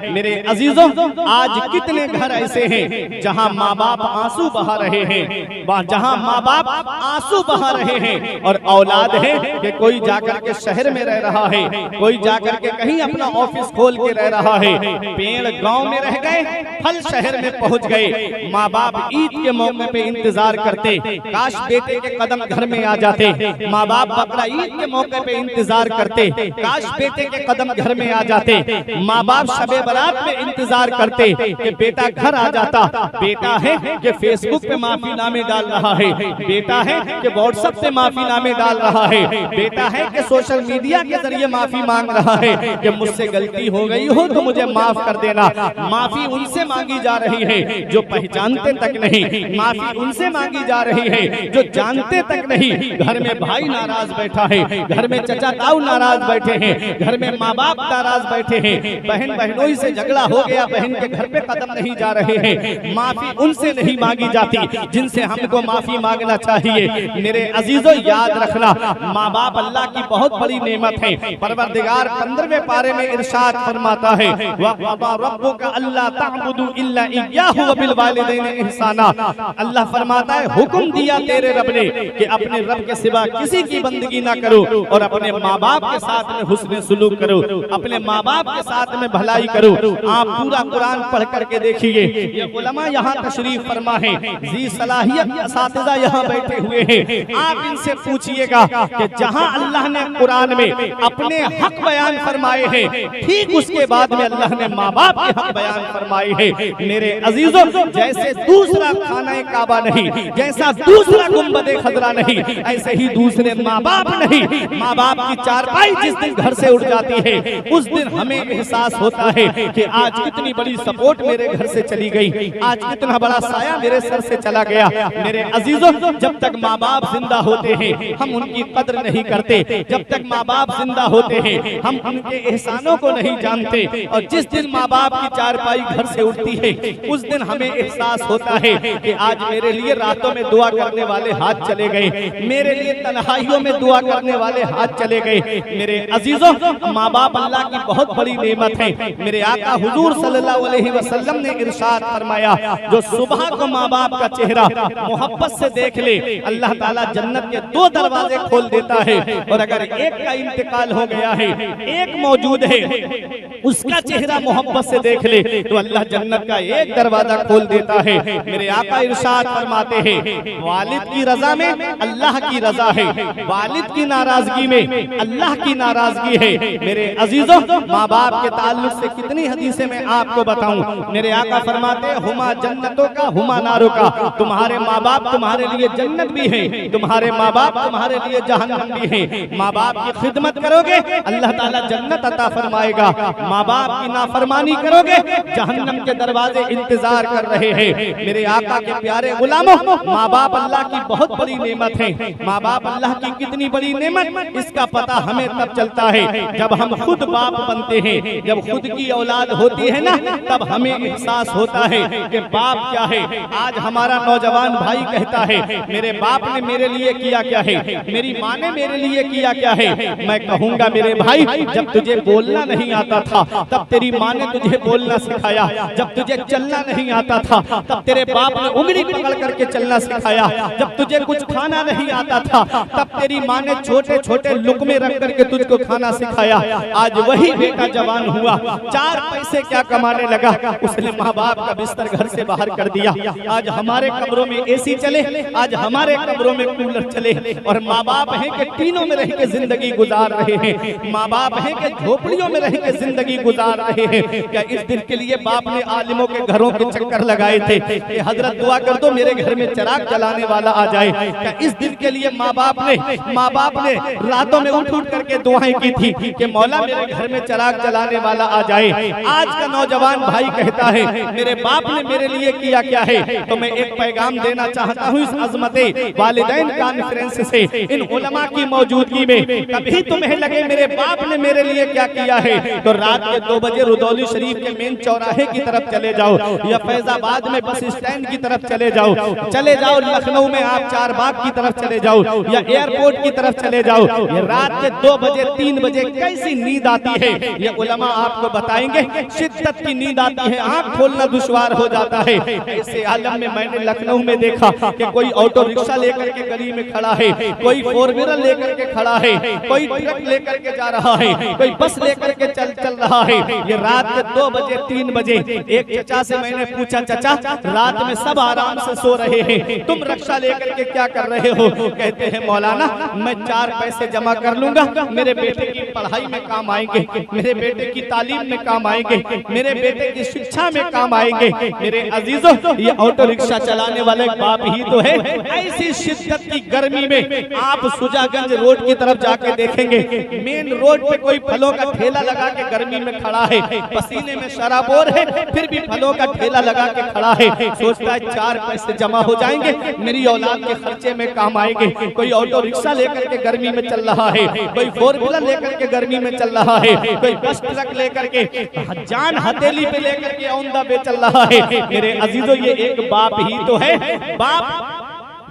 मेरे अजीजों, आज कितने घर ऐसे हैं जहां माँ बाप आंसू बहा रहे हैं, जहां माँ बाप आंसू बहा रहे हैं और औलाद है कि कोई जाकर के शहर में रह रहा है, कोई जाकर के कहीं अपना ऑफिस खोल के रह रहा है। पेड़ गांव में रह गए, फल शहर में पहुंच गए। माँ बाप ईद के मौके पे इंतजार करते, काश बेटे के कदम घर में आ जाते। माँ बाप बकरा ईद के मौके पे इंतजार करते, काश बेटे के कदम घर में आ जाते। माँ बाप शबे बारात में इंतजार करते कि बेटा घर आ जाता। बेटा है कि फेसबुक पे माफीनामे डाल रहा है, बेटा है कि व्हाट्सएप पे माफीनामे डाल रहा है, बेटा है कि सोशल मीडिया के जरिए माफी मांग रहा है कि मुझसे गलती हो गई हो तो मुझे माफ कर देना। माफी उनसे मांगी जा रही है जो पहचानते तक नहीं, माफी उनसे मांगी जा रही है जो जानते तक नहीं। घर में भाई नाराज बैठा है, घर में चचा ताऊ नाराज बैठे हैं, घर में माँ बाप नाराज बैठे हैं, बहन बहनों से झगड़ा हो गया, बहन के घर पे कदम नहीं जा रहे हैं। माफी उनसे नहीं मांगी जाती जिनसे हमको माफी मांगना चाहिए। मेरे अजीजों, याद रखना, माँ बाप अल्लाह की बहुत बड़ी नेमत है। परवरदिगार 15वें पारे में इरशाद फरमाता है, वक़ज़ा रब्बुका अल्ला तअबुदू इल्ला इय्याहु व बिल वालिदैनि इहसाना। अल्लाह फरमाता है, हुक्म दिया तेरे रब ने कि अपने रब के सिवा किसी की बंदगी ना करो और अपने माँ बाप के साथ में हुस्न सुलूक करो, अपने माँ बाप के साथ में भलाई करो। आप पूरा कुरान पढ़ करके देखिए, ये उलमा यहाँ तशरीफ फरमा है, जी सलाहियत असातिज़ा यहाँ बैठे हुए हैं। आप इनसे पूछिएगा कि जहाँ अल्लाह ने कुरान में अपने हक बयान फरमाए हैं, ठीक उसके बाद में अल्लाह ने माँ बाप के हक बयान फरमाए हैं। मेरे अजीजों, जैसे दूसरा खाना काबा नहीं, जैसा दूसरा गुंबद खजरा नहीं, ऐसे ही दूसरे माँ बाप नहीं। माँ बाप की चारपाई जिस दिन घर से उठ जाती है, उस दिन हमें एहसास होता है कि आज कितनी बड़ी सपोर्ट मेरे घर से चली गई, आज कितना बड़ा साया मेरे सर से चला गया। मेरे अजीजों, जब तक माँ बाप जिंदा होते हैं हम उनकी कद्र नहीं करते, जब तक माँ बाप जिंदा होते हैं हम उनके एहसानों को नहीं जानते। और जिस दिन माँ बाप की चारपाई घर से उठती है, उस दिन हमें एहसास होता है कि आज मेरे लिए रातों में दुआ करने वाले हाथ चले गए, मेरे लिए तन्हाइयों में दुआ करने वाले हाथ चले गए। मेरे अजीजों, माँ बाप अल्लाह की बहुत बड़ी नेमत है। मेरे आका हुजूर सल्लल्लाहु अलैहि वसल्लम ने इरशाद फरमाया, जो सुबह को माँ बाप का चेहरा मोहब्बत से देख ले, अल्लाह ताला जन्नत के 2 दरवाजे खोल देता है। और अगर एक का इंतकाल हो गया है, एक मौजूद है, उसका चेहरा मोहब्बत से देख ले तो अल्लाह जन्नत का एक दरवाजा खोल देता है। मेरे आका इरशाद फरमाते हैं, वालिद की रजा में अल्लाह की रजा है, वालिद की नाराजगी में अल्लाह की नाराजगी है। मेरे अजीजों, माँ बाप के ताल्लुक से कितनी हदीसें मैं आपको बताऊं। मेरे आका फरमाते हैं, हुमा जन्नतों का हुमा नारों का, तुम्हारे माँ बाप तुम्हारे लिए जन्नत भी है, तुम्हारे माँ बाप तुम्हारे लिए जहन्नम भी है। माँ बाप की खिदमत करोगे अल्लाह ताला जन्नत अता फरमाएगा, माँ बाप की नाफरमानी करोगे जहन्नम के दरवाजे इंतजार कर रहे हैं। मेरे आका के प्यारे गुलामों, माँ बाप अल्लाह की बहुत बड़ी नेमत है। माँ बाप अल्लाह की कितनी बड़ी नेमत, इसका पता हमें तब चलता है जब हम खुद बाप बनते हैं, जब खुद की औलाद होती है ना, तब हमें एहसास होता है कि बाप क्या है। आज हमारा नौजवान भाई कहता है, मेरे बाप ने मेरे लिए किया क्या है, मेरी माँ ने मेरे लिए किया क्या है। मैं कहूँगा, मेरे भाई, जब तुझे बोलना नहीं आता था तब तेरी माँ ने तुझे बोलना सिखाया, जब तुझे चलना नहीं आता था तब तेरे बाप ने उंगली पकड़ करके चलना सिखाया, जब तुझे कुछ खाना नहीं आता था तब तेरी माँ ने छोटे छोटे लुकमे रख करके तुझको खाना सिखाया। आज वही बेटा जवान हुआ, 4 पैसे क्या कमाने लगा, उसने माँ बाप का बिस्तर घर से बाहर कर दिया। आज हमारे कब्रों में एसी चले, आज हमारे कब्रों में कूलर चले, और माँ बाप है कि टीनों में रह के जिंदगी गुजार रहे हैं, माँ बाप है कि झोपड़ियों में रह के जिंदगी गुजार रहे हैं। क्या इस दिन के लिए बाप ने आलिमों के घरों के चक्कर लगाए थे कि हजरत दुआ कर दो मेरे घर में चिराग जलाने वाला आ जाए? क्या इस दिन के लिए माँ बाप ने रातों में उठ उठ करके दुआएं की थी कि मौला मेरे घर में चिराग जलाने वाला आ जाए? आज का नौजवान भाई कहता है, मेरे बाप ने मेरे लिए किया क्या है? तो मैं एक पैगाम देना चाहता हूँ इस अज़मते वालिदैन कॉन्फ्रेंस से, इन उलमा की मौजूदगी में। कभी तुम्हें लगे मेरे बाप ने मेरे लिए क्या किया है, तो रात के 2 बजे रुदौली शरीफ के मेन चौराहे की तरफ चले जाओ, या फैजाबाद में बस स्टैंड की तरफ चले जाओ, लखनऊ में आप 4 बाग की तरफ चले जाओ, या एयरपोर्ट की तरफ चले जाओ। ये रात के 2 बजे 3 बजे कैसी नींद आती है, ये उलमा आपको बताएंगे। पाएंगे, शिद्दत की नींद आती है, आंख खोलना दुश्वार हो जाता है। ऐसे आलम में मैंने लखनऊ में देखा कि कोई ऑटो रिक्शा लेकर के गली में खड़ा है, कोई फोर व्हीलर लेकर के खड़ा है, कोई ट्रक लेकर के जा रहा है, कोई बस लेकर के चल रहा है। ये रात के 2 बजे 3 बजे एक चचा से मैंने पूछा, चचा रात में सब आराम से सो रहे हैं, तुम रिक्शा लेकर के क्या कर रहे हो? कहते हैं मौलाना मैं 4 पैसे जमा कर लूंगा, मेरे बेटे की पढ़ाई में काम आएंगे, मेरे बेटे की तालीम में काम आएंगे, मेरे बेटे की शिक्षा में काम आएंगे। मेरे अजीजों, ये ऑटो रिक्शा चलाने वाले बाप ही तो है। ऐसी शिद्दत की गर्मी में आप सुजागंज रोड की तरफ जाके देखेंगे, मेन रोड पे कोई फलों का ठेला लगा के गर्मी में खड़ा है, पसीने में शराबोर है, फिर भी फलों का ठेला लगा के खड़ा है, सोचता है 4 पैसे जमा हो जाएंगे, मेरी औलाद के खर्चे में काम आएंगे। कोई ऑटो रिक्शा लेकर के गर्मी में चल रहा है, कोई फोर व्हीलर लेकर के गर्मी में चल रहा है, कोई बस ट्रक लेकर के जान हथेली पे लेकर के औंधा पे चल रहा है। मेरे अजीजों, ये एक बाप ही तो है। बाप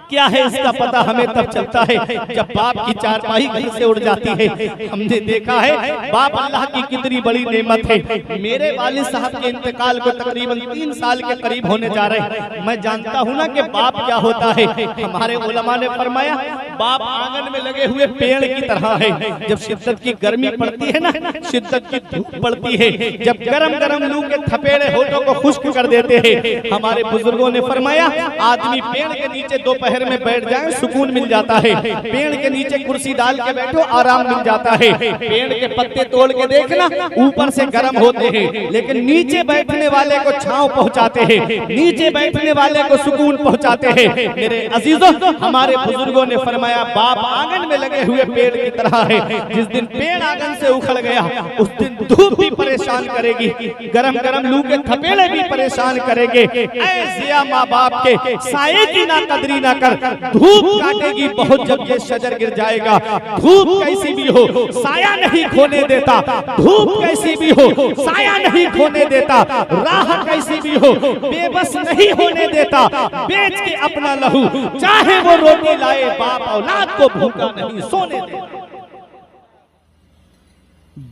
क्या है इसका पता हमें तब चलता है जब बाप की चारपाई घर से उड़ जाती है। हमने देखा है बाप अल्लाह की कितनी बड़ी नेमत है। मेरे वालिद साहब के इंतकाल को तकरीबन 3 साल के करीब होने जा रहे हैं। मैं जानता हूँ ना कि बाप क्या होता है। हमारे उलमा ने फरमाया बाप आंगन में लगे हुए पेड़ की तरह है। जब शिद्दत की गर्मी पड़ती है ना, शिद्दत की धूप पड़ती है, जब गरम गरम लू के थपेड़े होठों को खुश्क कर देते हैं, हमारे बुजुर्गों ने फरमाया आदमी पेड़ के नीचे दोपहर में बैठ जाए सुकून मिल जाता है, पेड़ के नीचे कुर्सी डाल के बैठो आराम मिल जाता है। पेड़ के पत्ते तोड़ के देखना, ऊपर से गर्म होते हैं लेकिन नीचे बैठने वाले को छांव पहुंचाते हैं, नीचे बैठने वाले को सुकून पहुंचाते हैं। मेरे अजीजों, हमारे बुजुर्गों ने फरमाया बाप आंगन में लगे हुए पेड़ की तरह है। जिस दिन पेड़ आंगन से उखड़ गया उस दिन धूप भी परेशान करेगी, गरम गरम लू के थपेड़े भी परेशान करेंगे। ऐसे माँ बाप के साये की ना कदरी ना कर, धूप काटेगी बहुत जब ये शजर गिर जाएगा। धूप कैसी भी हो साया नहीं खोने देता, धूप कैसी भी हो साया नहीं खोने देता, राह कैसी भी हो बेबस नहीं होने देता। बेच के अपना लहू चाहे वो रोटी लाए, बाप औलाद को भूखा नहीं सोने देता।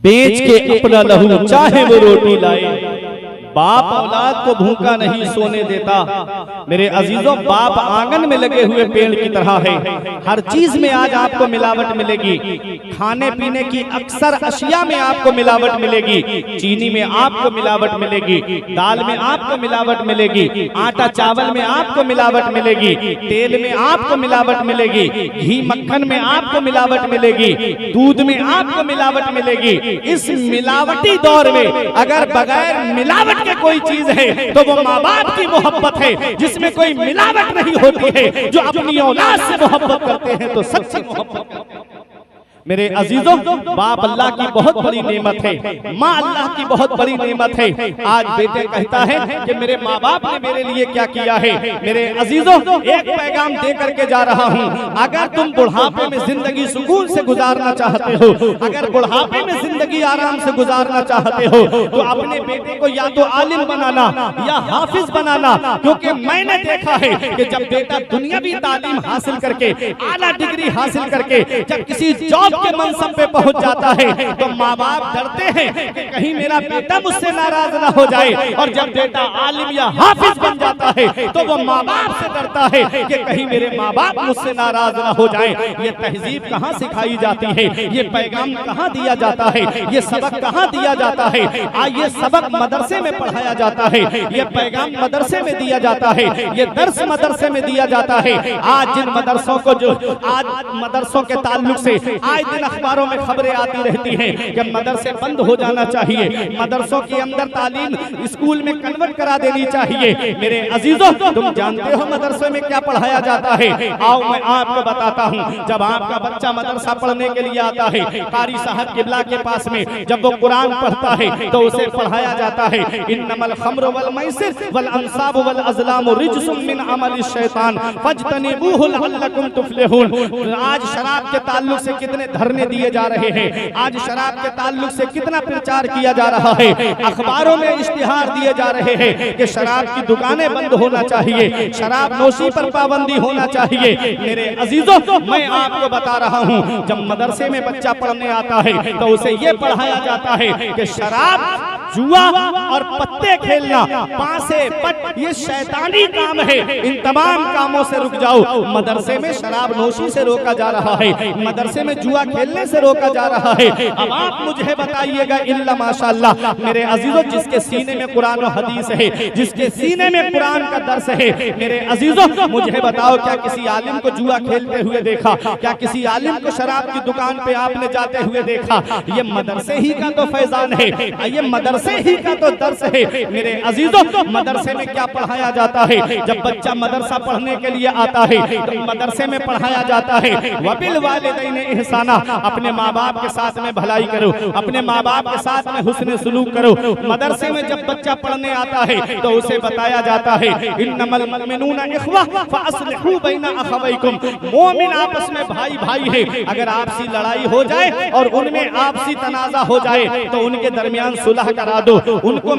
बेच के अपना लहू चाहे वो रोटी लाए, बाप औलाद को भूखा नहीं सोने देता। मेरे अजीजों, बाप आंगन में लगे हुए पेड़ की तरह है। हर चीज में आज आपको मिलावट मिलेगी। खाने पीने की अक्सर अशिया में आपको मिलावट मिलेगी। चीनी में आपको मिलावट मिलेगी, दाल में आपको मिलावट मिलेगी, आटा चावल में आपको मिलावट मिलेगी, तेल में आपको मिलावट मिलेगी, घी मक्खन में आपको मिलावट मिलेगी, दूध में आपको मिलावट मिलेगी। इस मिलावटी दौर में अगर बगैर मिलावट के कोई चीज है तो वो माँ बाप की मोहब्बत है, जिसमें कोई मिलावट नहीं होती है। जो अपनी औलाद से मोहब्बत करते हैं तो सच्ची मोहब्बत करते हैं। मेरे अजीजों, बाप अल्लाह की बहुत बड़ी नेमत है, माँ अल्लाह की बहुत बड़ी नेमत है। आज बेटे कहता है कि मेरे माँ बाप ने मेरे लिए क्या किया है। मेरे अजीजों, एक पैगाम दे करके जा रहा हूँ। अगर तुम बुढ़ापे में जिंदगी सुकून से गुजारना चाहते हो, अगर बुढ़ापे में जिंदगी आराम से गुजारना चाहते हो तो अपने बेटे को या तो आलिम बनाना या हाफिज बनाना। क्योंकि मैंने देखा है कि जब बेटा दुनियावी तालीम हासिल करके, आला डिग्री हासिल करके जब किसी जॉब के मनसब पे पहुंच जाता है तो माँ बाप डरते हैं कि कहीं मेरा बेटा मुझसे नाराज ना हो जाए। और जब बेटा आलिम या हाफिज बन जाता है तो वो माँ बाप से डरता है कि कहीं मेरे माँ बाप मुझसे नाराज ना हो जाए। ये तहजीब कहाँ सिखाई जाती है, ये पैगाम कहाँ दिया जाता है, ये सबक कहाँ दिया जाता है। ये सबक मदरसे में पढ़ाया जाता है, ये पैगाम मदरसे में दिया जाता है, ये दर्स मदरसे में दिया जाता है। आज जिन मदरसों को जो आज मदरसों के ताल्लुक से आज दिन अखबारों में खबरें आती रहती हैं कि मदरसे बंद हो जाना चाहिए, मदरसों के अंदर तालीम स्कूल में कन्वर्ट करा देनी चाहिए। मेरे अजीजों, तुम जानते हो मदरसे में क्या पढ़ाया जाता है। आओ मैं आपको बताता हूँ। जब आपका बच्चा मदरसा पढ़ने के लिए आता है, कारी साहब किबला के पास में जब वो कुरान पढ़ता है तो उसे पढ़ाया जाता है इन्नमल खम्र वल मैसिर वल अंसाब वल अज़लाम रिज्सुम मिन अमल शैतान फज्तनिबूहु लअल्लकुम तुफ्लिहून। आज शराब के ताल्लुक से कितने धरने दिए जा रहे हैं, आज शराब के ताल्लुक से कितना प्रचार किया जा रहा है। अखबारों में इश्तिहार दिए जा रहे हैं कि शराब की दुकानें बंद होना चाहिए, शराब नोशी पर पाबंदी होना चाहिए। मेरे अजीजों, मैं आपको बता रहा हूँ, जब मदरसे में बच्चा पढ़ने आता है तो उसे ये पढ़ाया जाता है कि शराब जुआ और पत्ते खेलना, पासे पट, ये शैतानी काम है। इन तमाम कामों से रुक जाओ। मदरसे में शराब नोशी से रोका जा रहा है, मदरसे में जुआ खेलने से रोका जा रहा है। अब आप मुझे बताइएगा, इल्ला माशाअल्लाह मेरे अजीजों, जिसके सीने में कुरान और हदीस है, जिसके सीने में कुरान का दर्स है, मेरे अजीजों मुझे बताओ, क्या किसी आलिम को जुआ खेलते हुए देखा? क्या किसी आलिम को शराब की दुकान पे आपने जाते हुए देखा? ये मदरसे ही का तो फैजान है, ये मदरसे ही का तो दर्स है। मेरे अजीजों, मदरसे में क्या पढ़ाया जाता है? जब बच्चा मदरसा पढ़ने के लिए आता है तो मदरसे में पढ़ाया जाता है वबिल वालिदैन इहसाना, अपने माँ बाप के साथ में भलाई करो, अपने माँ बाप के साथ में हुस्न सुलूक करो। मदरसे में जब बच्चा पढ़ने आता है तो उसे बताया जाता है इन्नमल मुमिनूना इख्वा फअस्लिहू बैना अखवैकुम, मोमिन आपस में भाई भाई है। अगर आपसी लड़ाई हो जाए और उनमें आपसी तनाजा हो जाए तो उनके दरमियान सुलह करा दो, उनको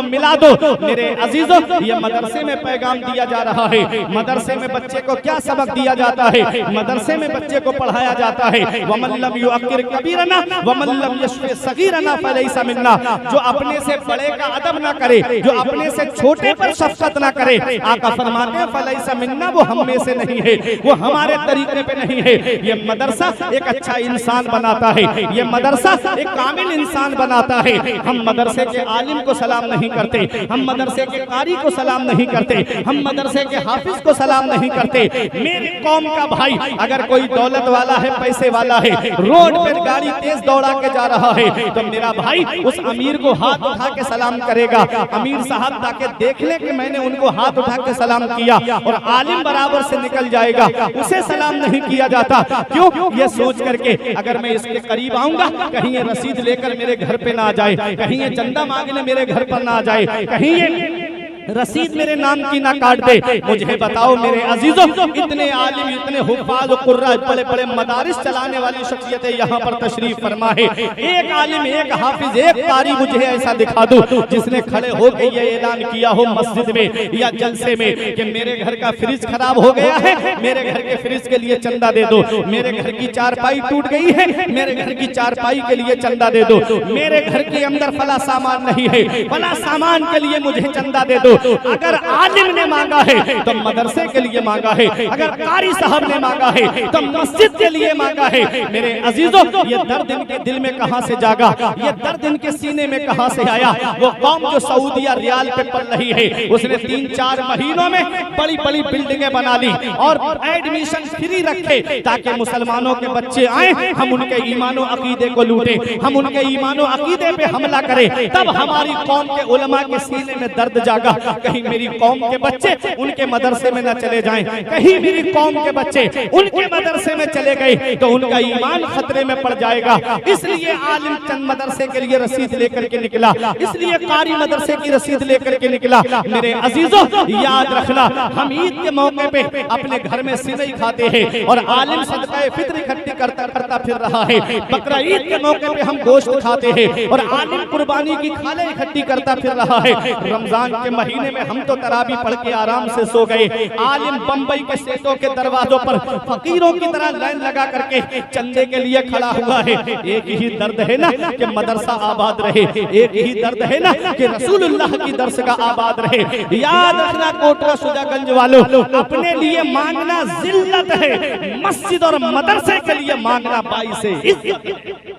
मिला दो। मेरे अजीजों, ये मदरसे में पैगाम दिया जा रहा है। मदरसे में बच्चे को क्या सबक दिया जाता है? मदरसे में बच्चे को पढ़ाया जाता है वमन लम युअक्किर कबीरना वमन लम यशफि सगीरना फलैसा मिन्ना, जो अपने से बड़े का अदब ना करे, जो अपने से छोटे पर शफकत ना करे, आका फरमाते हैं फलैसा मिन्ना, वो हम में से नहीं है, वो हमारे तरीके पे नहीं है। ये मदरसा एक अच्छा इंसान बनाता है, ये मदरसा एक कामिल इंसान बनाता है। हम मदरसे के आलिम को सलाम नहीं करते, हम मदरसे के कारी को सलाम नहीं करते, हम मदरसे के हाफिज को सलाम नहीं करते। मेरी कौम का भाई अगर कोई दौलत वाला है, पैसे वाला है, रोड पर गाड़ी तेज दौड़ा के जा रहा है, तो मेरा भाई उस अमीर को हाथ उठा के सलाम करेगा। अमीर साहब ताकि देख ले कि मैंने उनको हाथ उठा के सलाम किया, और आलिम बराबर से निकल जाएगा, उसे सलाम नहीं किया जाता। क्यों? ये सोच करके अगर मैं इसके करीब आऊंगा कहीं ये रसीद लेकर मेरे घर पे ना आ जाए, कहीं ये चंदा मांगने मेरे घर पर ना आ जाए, कहीं ये रसीद मेरे नाम की ना काट दे। मुझे बताओ मेरे अजीजों, इतने आलिम, इतने हुफ्फाज और कुर्रा, बड़े बड़े मदारिस चलाने वाली शख्सियतें यहाँ पर तशरीफ फरमा है। एक आलिम, एक हाफिज, एक कारी मुझे ऐसा दिखा दो जिसने खड़े होकर ये ऐलान किया हो मस्जिद में या जलसे में कि मेरे घर का फ्रिज खराब हो गया है, मेरे घर के फ्रिज के लिए चंदा दे दो, मेरे घर की चारपाई टूट गई है, मेरे घर की चारपाई के लिए चंदा दे दो, मेरे घर के अंदर फला सामान नहीं है, फला सामान के लिए मुझे चंदा दे दो। अगर आलिम ने मांगा है तो मदरसे के लिए मांगा है, अगर कारी साहब ने मांगा है तो मस्जिद के लिए मांगा है। मेरे अजीजों, ये दर्द इनके दिल में कहां से जागा, ये दर्द इनके सीने में कहां से आया? वो कौम जो सऊदिया रियाल पे पल रही है, उसने 3-4 महीनों में बड़ी बड़ी बिल्डिंगें बना ली और एडमिशन फ्री रखे ताकि मुसलमानों के बच्चे आए, हम उनके ईमानो अकीदे को लूटे, हम उनके ईमानो अकीदे पे हमला करें। तब हमारी कौम के उलमा के सीने में दर्द जागा, कहीं मेरी कौम के बच्चे उनके मदरसे में न चले जाएं, कहीं मेरी कौम के बच्चे उनके मदरसे में चले गए तो उनका ईमान खतरे में पड़ जाएगा। इसलिए आलिम चंद मदरसे के लिए रसीद लेकर के निकला, इसलिए कारी मदरसे की रसीद लेकर के निकला। मेरे अजीजों, याद रखना, हम ईद के मौके पे अपने घर में सिवई खाते हैं और आलिम सदका फित्र इकट्ठी करता फिर रहा है। बकरा ईद के मौके पे हम गोश्त खाते हैं और आलिम कुर्बानी की खाले इकट्ठी करता फिर रहा है। रमजान के महीने में हम तो तरावी पढ़ के आराम से सो गए, आलिम बंबई के सेठों के दरवाजों पर फकीरों की तरह लाइन लगा करके चंदे के लिए खड़ा हुआ है। एक ही दर्द है ना कि मदरसा आबाद रहे, एक ही दर्द है ना कि रसूलुल्लाह की दरसगाह आबाद रहे। याद रखना कोटरा सुजागंज वालों, अपने लिए मांगना जिल्लत है, मस्जिद और मदरसे के लिए मांगना बाइस है इज्जत।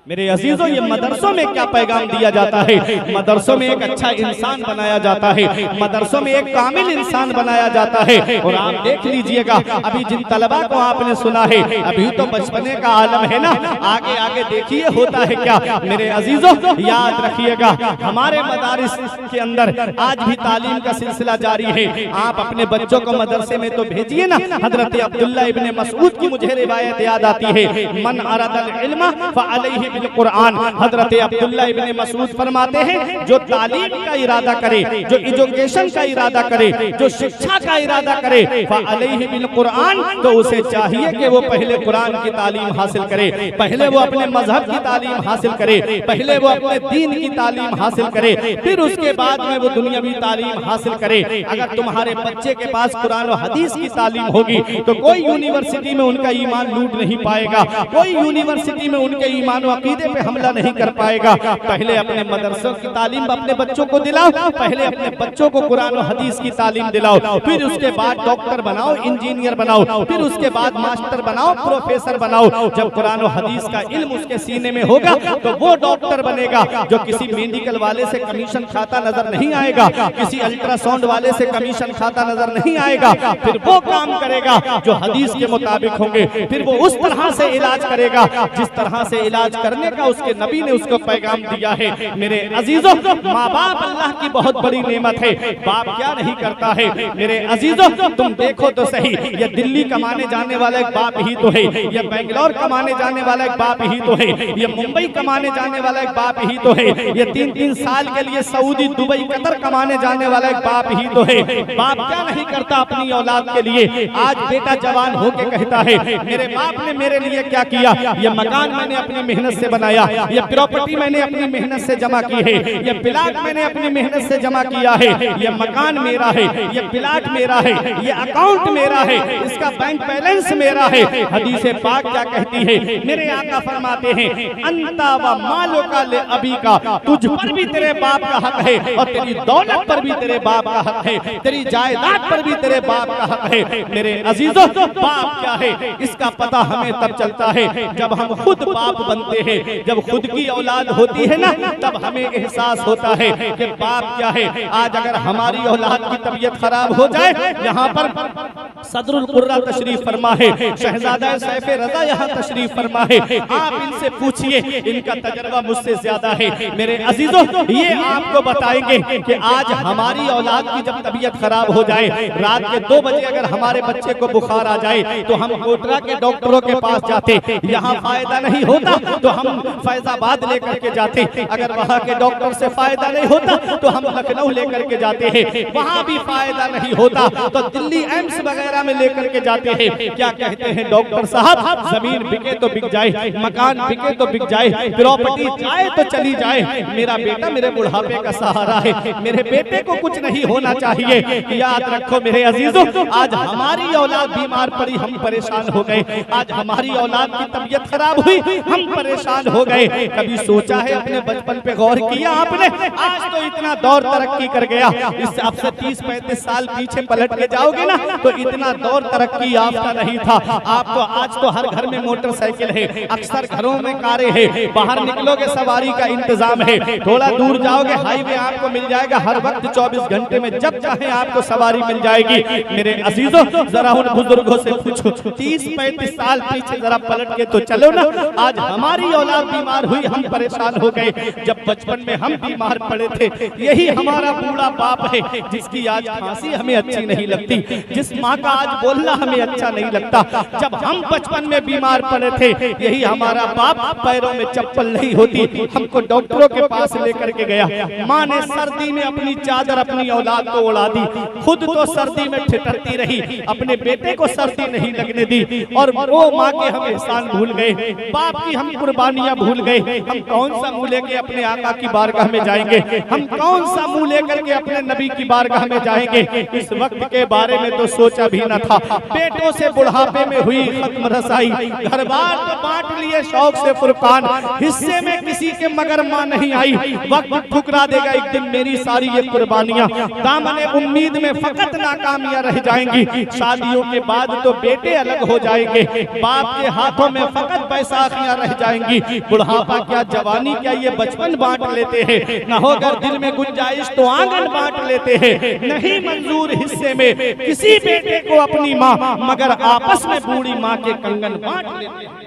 मेरे अजीजों, ये मदरसों में क्या पैगाम दिया जाता है? मदरसों में एक अच्छा इंसान बनाया जाता है, मदरसों में एक कामिल इंसान बनाया जाता है। और आप देख लीजिएगा, अभी जिन तलबा को आपने सुना है, अभी तो बचपने का आलम है ना, आगे आगे देखिए होता है क्या। मेरे अजीजों, याद रखिएगा, हमारे मदारिस के अंदर आज भी तालीम का सिलसिला जारी है। आप अपने बच्चों को मदरसे में तो भेजिए ना। हजरत अब्दुल्ला इब्ने मसऊद की मुझे रिवायत याद आती है, मन अरदल इल्म फअलैहि कुरान। हजरत अब्दुल्ला इब्ने मसऊद फरमाते हैं, जो तालीम का इरादा करे, जो एजुकेशन का इरादा करे, जो शिक्षा का इरादा करे, फअलैहि बिल कुरान, तो उसे चाहिए कि वो पहले कुरान की तालीम हासिल करे, पहले वो अपने मजहब की तालीम हासिल करे, पहले वो अपने दीन की तालीम हासिल करे, फिर उसके बाद में वो दुनियावी तालीम हासिल करे। अगर तुम्हारे बच्चे के पास कुरान और हदीस की तालीम होगी तो कोई यूनिवर्सिटी में उनका ईमान लूट नहीं पाएगा, कोई यूनिवर्सिटी में उनके ईमान अकीदे पे हमला नहीं कर पाएगा। पहले अपने मदरसों की तालीम अपने बच्चों को दिलाओ, पहले अपने बच्चों को कुरान और हदीस की तालीम दिलाओ, फिर उसके बाद डॉक्टर बनाओ, इंजीनियर बनाओ, फिर उसके बाद मास्टर बनाओ, प्रोफेसर बनाओ। जब कुरान और हदीस का इल्म उसके सीने में होगा तो वो डॉक्टर बनेगा जो किसी मेडिकल वाले से कमीशन खाता नजर नहीं आएगा, किसी अल्ट्रासाउंड वाले से कमीशन खाता नजर नहीं आएगा। फिर वो काम करेगा जो हदीस के मुताबिक होंगे, फिर वो उस तरह से इलाज करेगा जिस तरह से इलाज करने का उसके नबी ने उसको पैगाम दिया है। मेरे अजीजों, माँ बाप अल्लाह की बहुत बड़ी नेमत है। बाप क्या नहीं करता है मेरे अजीजों, तुम देखो तो सही, ये दिल्ली कमाने जाने वाला एक बाप ही तो है, ये बेंगलोर कमाने जाने वाला एक बाप ही तो है, ये मुंबई कमाने जाने वाला एक बाप ही तो है, ये 3-3 साल के लिए सऊदी, दुबई, कतर कमाने जाने वाला एक बाप ही तो है। बाप क्या नहीं करता अपनी औलाद के लिए। आज बेटा जवान होके कहता है मेरे बाप ने मेरे लिए क्या किया, ये मकान मैंने अपनी मेहनत से बनाया, ये प्रॉपर्टी मैंने अपनी मेहनत से जमा की है, ये प्लाट मैंने अपनी मेहनत से जमा किया है, ये मकान मेरा है, ये प्लाट मेरा है, ये अकाउंट मेरा है, इसका बैंक बैलेंस मेरा है। हदीस पाक क्या कहती है, मेरे आका फरमाते हैं अंता व मालो का ले अभी का, तुझ पर भी तेरे बाप का हक है और तेरी दौलत पर भी तेरे बाप का हक है, तेरी जायदाद पर भी तेरे बाप का हक है। मेरे अजीजों, बाप क्या है इसका पता हमें तब चलता है जब हम खुद बाप बनते हैं, जब खुद की औलाद होती है ना, तब हमें एहसास होता है कि बाप क्या है। आज अगर हमारी औलाद की तबीयत खराब हो जाए, यहाँ पर सदरुल कुर्रा तशरीफ फरमा है, शहजादा सैफ रजा यहाँ तशरीफ फरमा है, आप इनसे पूछिए, इनका तजर्बा मुझसे ज्यादा है। मेरे अजीजों, ये आपको बताएंगे कि आज हमारी औलाद की जब तबीयत खराब हो जाए, रात के 2 बजे अगर हमारे बच्चे को बुखार आ जाए तो हम कोटरा के डॉक्टरों के पास जाते, यहाँ फायदा नहीं होता तो हम फैजाबाद लेकर के जाते, अगर वहाँ के डॉक्टर से फायदा नहीं होता तो हम लखनऊ लेकर के जाते हैं, वहाँ भी फायदा नहीं होता तो दिल्ली एम्स वगैरह में लेकर के जाते हैं। क्या कहते हैं डॉक्टर साहब, जमीन बिके तो बिक जाए, मकान बिके तो बिक जाए, प्रॉपर्टी जाए तो चली जाए, मेरा बेटा मेरे बुढ़ापे का सहारा है, मेरे बेटे को कुछ नहीं होना चाहिए। याद रखो मेरे अजीजों, आज हमारी औलाद बीमार पड़ी, हम परेशान हो गए, आज हमारी औलाद की तबीयत खराब हुई, हम परेशान हो गए। कभी सोचा है अपने बचपन पे गौर किया आपने? आज तो इतना दौर तरक्की कर गया, इससे आपसे 30-35 साल पीछे पलट के जाओगे ना तो इतना दौर तरक्की याफ्ता नहीं था। आपको आज तो हर घर में मोटरसाइकिल है, अक्सर घरों में कारें हैं, बाहर निकलोगे सवारी का इंतजाम है, थोड़ा दूर जाओगे हाईवे आपको मिल जाएगा, हर वक्त 24 घंटे में जब चाहे आपको सवारी मिल जाएगी। मेरे अजीजों, जरा उन बुजुर्गों से पूछो, 30-35 साल पीछे जरा पलट के तो चलो ना। आज हमारी औलाद बीमार हुई, हम परेशान हो गए। जब बचपन में हम बीमार पड़े थे, यही हमारा बूढ़ा बाप है जिसकी आज खांसी हमें अच्छी नहीं लगती, जिस माँ का आज बोलना हमें अच्छा नहीं लगता। जब हम बचपन में बीमार पड़े थे, यही हमारा बाप, पैरों में चप्पल नहीं होती, हमको डॉक्टरों के पास लेकर के गया। माँ ने सर्दी में अपनी चादर अपनी औलाद को उड़ा दी, खुद तो सर्दी में ठिठुरती रही, अपने बेटे को सर्दी नहीं लगने दी। और वो माँ के हम एहसान भूल गए, बाप की हम कुर्बानियां भूल गए। हम कौन सा मुंह लेके अपने आका की बारगाह में जाएंगे, हम कौन सा मुंह लेकर के अपने नबी की बारगाह में जाएंगे। इस वक्त के बारे में तो सोचा भी न था। बेटों से बुढ़ापे में हुई खत्म रसाई, घर बार तो बांट लिए शौक से फुरकान, हिस्से में किसी के मगर माँ नहीं आई। वक्त ठुकरा देगा एक दिन मेरी सारी ये कुर्बानियां, दामने उम्मीद में फकत नाकामियां रह जाएंगी। शादियों के बाद तो बेटे अलग हो जाएंगे, बाप के हाथों में फकत बैसाखियां रह जाएंगी। बुढ़ापा क्या, जवानी क्या, ये बचपन बांट लेते हैं। न हो अगर दिल में गुंजाइश तो आंगन बांट लेते हैं। नहीं मंजूर हिस्से में किसी बेटे को अपनी माँ, मगर आपस में बूढ़ी माँ के कंगन बांट लेते हैं।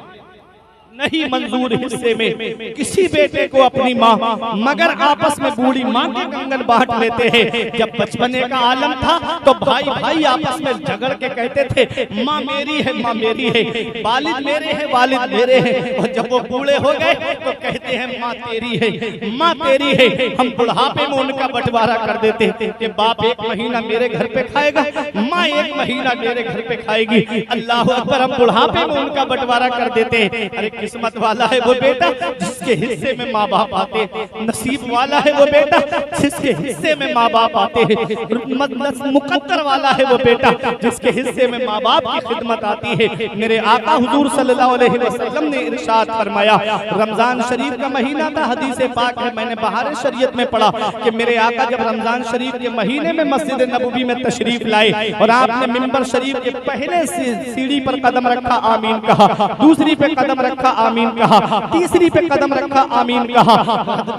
नहीं मंजूर हिस्से में किसी बेटे को अपनी माँ, मगर आपस में बूढ़ी माँ के कंगन बांट लेते हैं। जब बचपने का आलम था तो भाई भाई आपस में झगड़ के कहते थे माँ मेरी है, माँ मेरी है, वालिद मेरे हैं, वालिद मेरे हैं। और जब वो बूढ़े हो गए तो कहते हैं माँ तेरी है, माँ तेरी है। हम बुढ़ापे में उनका बंटवारा कर देते कि बाप 1 महीना मेरे घर पे खाएगा, माँ 1 महीना मेरे घर पे खाएगी। अल्लाह अकबर, हम बुढ़ापे में उनका बंटवारा कर देते हैं। अरे किस्मत वाला है वो बेटा जिसके हिस्से में माँ बाप आते, नसीब वाला है वो बेटा जिसके हिस्से में माँ बाप आते हैं, मुकद्दर वाला है वो बेटा जिसके हिस्से में माँ बाप की खिदमत आती है। मेरे आका हुजूर सल्लल्लाहु अलैहि वसल्लम ने इरशाद फरमाया, रमजान शरीफ का महीना था, हदीस पाक है, मैंने बहार शरीयत में पढ़ा कि मेरे आका जब रमजान शरीफ के महीने में मस्जिद नबवी में तशरीफ लाए और आपने मिंबर शरीफ के पहले सीढ़ी पर कदम रखा, आमीन कहा, दूसरी पे कदम रखा, आमीन कहा, तीसरी पे कदम रखा, आमीन कहा।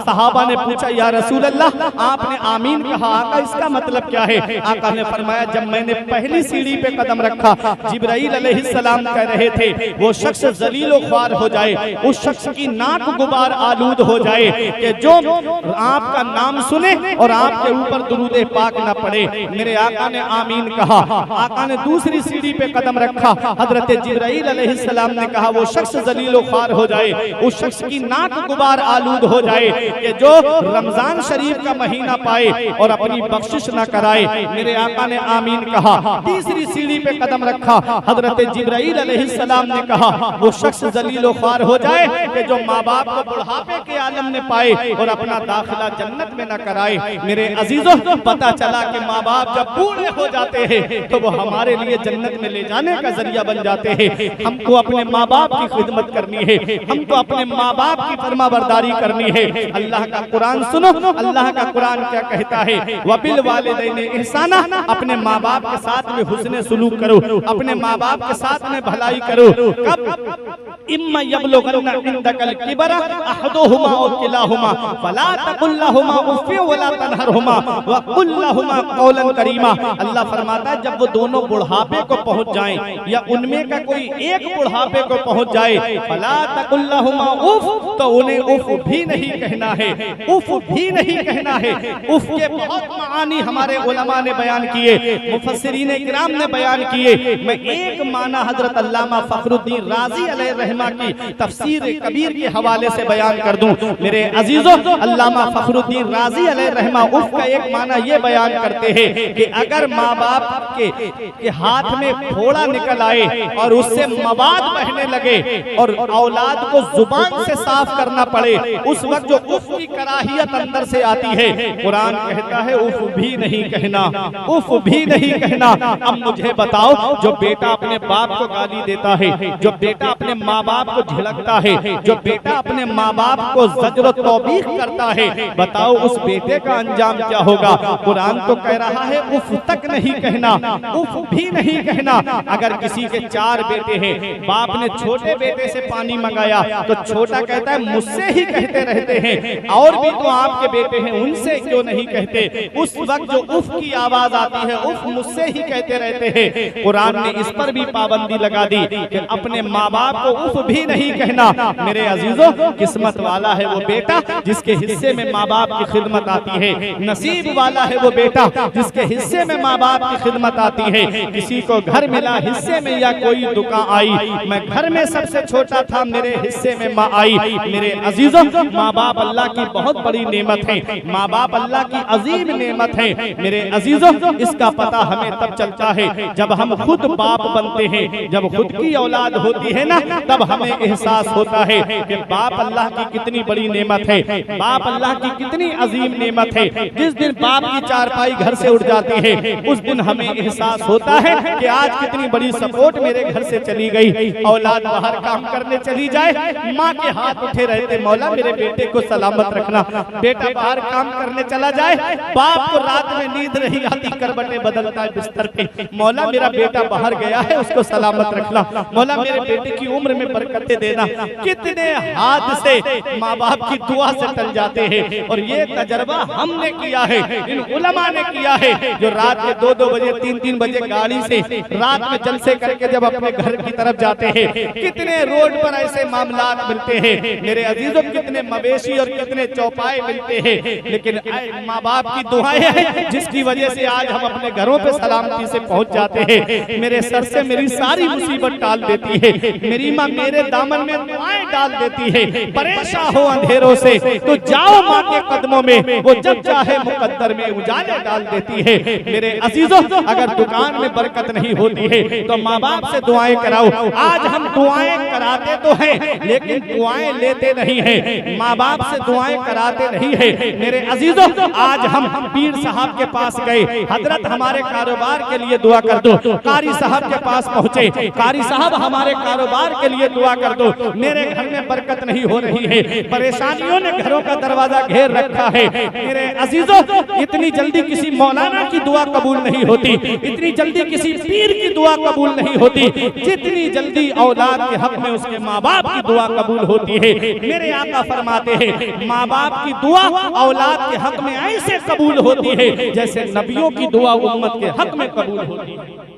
सहाबा ने पूछा, या रसूल अल्लाह आपने आमीन कहा, आका इसका मतलब क्या है? आका ने फरमाया, जब मैंने पहली सीढ़ी पे कदम रखा, जिब्राइल अलैहिस्सलाम कह रहे थे वो शख्स जलील ख्वार हो जाए, उस शख्स की नाक गुबार आलूद हो जाए कि जो आपका नाम सुने और आपके ऊपर दुरूद पाक न पड़े। मेरे आका ने आमीन कहा। आका ने दूसरी सीढ़ी पे कदम रखा, हजरत जिब्राइल अलैहिस्सलाम ने कहा वो शख्स जलील ख्वार हो जाए, उस शख्स की नाक गुबार आलूद हो जाए कि जो रमजान शरीफ का महीना पाए और अपनी बख्शिश न कराए। मेरे आका ने आमीन कहा। तीसरी सीढ़ी पे कदम रखा, हजरत जिब्राइल अलैहिस्सलाम ने कहा वो शख्स जलील ख्वार हो जाए कि जो माँ बाप को बुढ़ापे के आलम में पाए और अपना दाखिला जन्नत में न कराए। मेरे अजीजों, पता चला कि माँ बाप जब बूढ़े हो जाते हैं तो वो हमारे लिए जन्नत में ले जाने का जरिया बन जाते हैं। हमको अपने माँ बाप की खिदमत करनी है, हमको अपने माँ बाप की फरमाबरदारी करनी है। अल्लाह का कुरान सुनो, अल्लाह का कुरान क्या कहता है, वबिल वालिदैनि इहसाना, अपने माँ बाप के साथ में हुस्न सुलूक करो, अपने माँ बाप के साथ में भलाई करो। कब इम्मा यबलुगन्ना इंदकल किबरा अहदुहुमा औ किलाहुमा फला तकुल लहुमा उफ़ वला तनहरहुमा वकुल लहुमा कौलन करीमा। अल्लाह फरमाता है जब वो दोनों बुढ़ापे को पहुंच जाएं या उनमें का कोई एक बुढ़ापे को पहुंच जाए, फला तकुल लहुमा उफ़, तो उन्हें उफ़ भी नहीं कहना है, उफ़ भी नहीं कहना है। उफ़ के बहुत मानी हमारे उलमा ने बयान किए, मुफस्सिरीन किराम ने बयान किए। मैं एक माना हजरत अल्लामा फखरुद्दीन राजी अलैहि रहमा की तफसीर कबीर के हवाले से बयान कर दूं। मेरे अजीजों, अल्लामा फखरुद्दीन राजी अलैहि रहमा उफ़ का एक माना ये बयान करते हैं कि अगर माँ बाप के हाथ में फोड़ा निकल आए और उससे मवाद बहने लगे और औलाद को जुबान से साफ करना पड़े, उस वक्त जो उफ़ की कराहियत अंदर से आती है, कुरान कहता है उफ़ भी नहीं कहना, उफ़ भी नहीं कहना। अब मुझे बताओ, जो बेटा अपने बाप को गाली देता है, जो बेटा अपने माँ बाप को झिड़कता है, जो बेटा अपने माँ बाप को ज़ज्र तौबीख करता है, बताओ उस बेटे का अंजाम क्या होगा? कुरान तो कह रहा है उफ़ तक नहीं कहना, उफ़ भी नहीं कहना। अगर किसी के 4 बेटे हैं, बाप ने छोटे बेटे से पानी मंगाया तो छोटा कहता है मुझसे ही कहते रहते हैं, और भी तो आपके बेटे हैं उनसे क्यों नहीं कहते? उस वक्त जो उफ़ की आवाज आती है, उफ़ मुझसे ही कहते रहते हैं। कुरान ने इस पर भी पाबंदी लगा दी कि अपने माँ बाप को उफ़ भी नहीं कहना। मेरे अजीजों, किस्मत वाला है वो बेटा जिसके हिस्से में माँ बाप की खिदमत आती है, नसीब वाला है वो बेटा जिसके हिस्से में माँ बाप की खिदमत आती है। किसी को घर मिला हिस्से में या कोई दुकान आई, मैं घर में सबसे छोटा था, मेरे हिस्से में माँ आई। मेरे अजीजों, माँ बाप अल्लाह की बहुत बड़ी नेमत है, माँ बाप अल्लाह की अजीम नेमत है। मेरे अजीजों, इसका पता हमें तब चलता है जब हम खुद बाप बनते हैं, जब खुद की औलाद होती है ना, तब हमें एहसास होता है कि बाप अल्लाह की कितनी बड़ी नेमत है, बाप अल्लाह की कितनी अजीम नेमत है। जिस दिन बाप की चारपाई घर से उठ जाती है, उस दिन हमें एहसास होता है कि आज कितनी बड़ी सपोर्ट मेरे घर से चली गई। औलाद बाहर काम करने चली जाए, माँ के हाथ उठे रहते, मौला मेरे बेटे को सलामत रखना। बेटा बाहर काम करने चला जाए, बाप को रात में नींद नहीं आती, करवटें बदलता है बिस्तर पे, मौला मेरा बेटा बाहर गया है उसको सलामत रखना, मौला मेरे बेटे की उम्र में बरकतें देना। कितने हाथ से माँ बाप की दुआ से टल जाते हैं। और ये तजर्बा हमने किया है, इन उलमा ने किया है, जो रात के 2-2 बजे 3-3 बजे गाड़ी से रात में जलसे करके जब अपने घर की तरफ जाते हैं। कितने रोड पर ऐसे मामलात मिलते हैं मेरे अजीजों, कितने मवेशी और कितने चौपाए मिलते हैं, लेकिन माँ बाप की दुआएं हैं जिसकी वजह से आज हम अपने घरों पे सलामती से पहुंच जाते हैं। मेरे सर से मेरी सारी मुसीबत टाल देती है, मेरी माँ मेरे दामन में दुआएं डाल देती है। परेशान हो अंधेरों से तो जाओ माँ के कदमों में, वो जब चाहे मुकद्दर में उजाले डाल देती है। मेरे अजीजों, अगर दुकान में बरकत नहीं होती है तो माँ बाप से दुआएं कराओ। आज हम दुआएं कराते तो हैं लेकिन दुआएं लेते नहीं हैं, माँ बाप से दुआएं कराते नहीं है। मेरे अजीजों, आज हम पीर साहब के पास गए, हजरत हमारे कारोबार के लिए दुआ कर दो। कारी साहब के पास पहुंचे, कारी साहब हमारे कारोबार के लिए दुआ कर दो, मेरे घर में बरकत नहीं हो रही है, परेशानियों ने घरों का दरवाजा घेर रखा है। मेरे अजीजों, इतनी जल्दी किसी मौलाना की दुआ कबूल नहीं होती, इतनी जल्दी किसी पीर की दुआ कबूल नहीं होती, जितनी जल्दी औलाद के हक में उसके माँ बाप की दुआ कबूल होती है। मेरे आका फरमाते हैं, माँ बाप की दुआ औलाद के हक में ऐसे कबूल होती है जैसे नबियों की दुआ उम्मत के हक में कबूल होती है।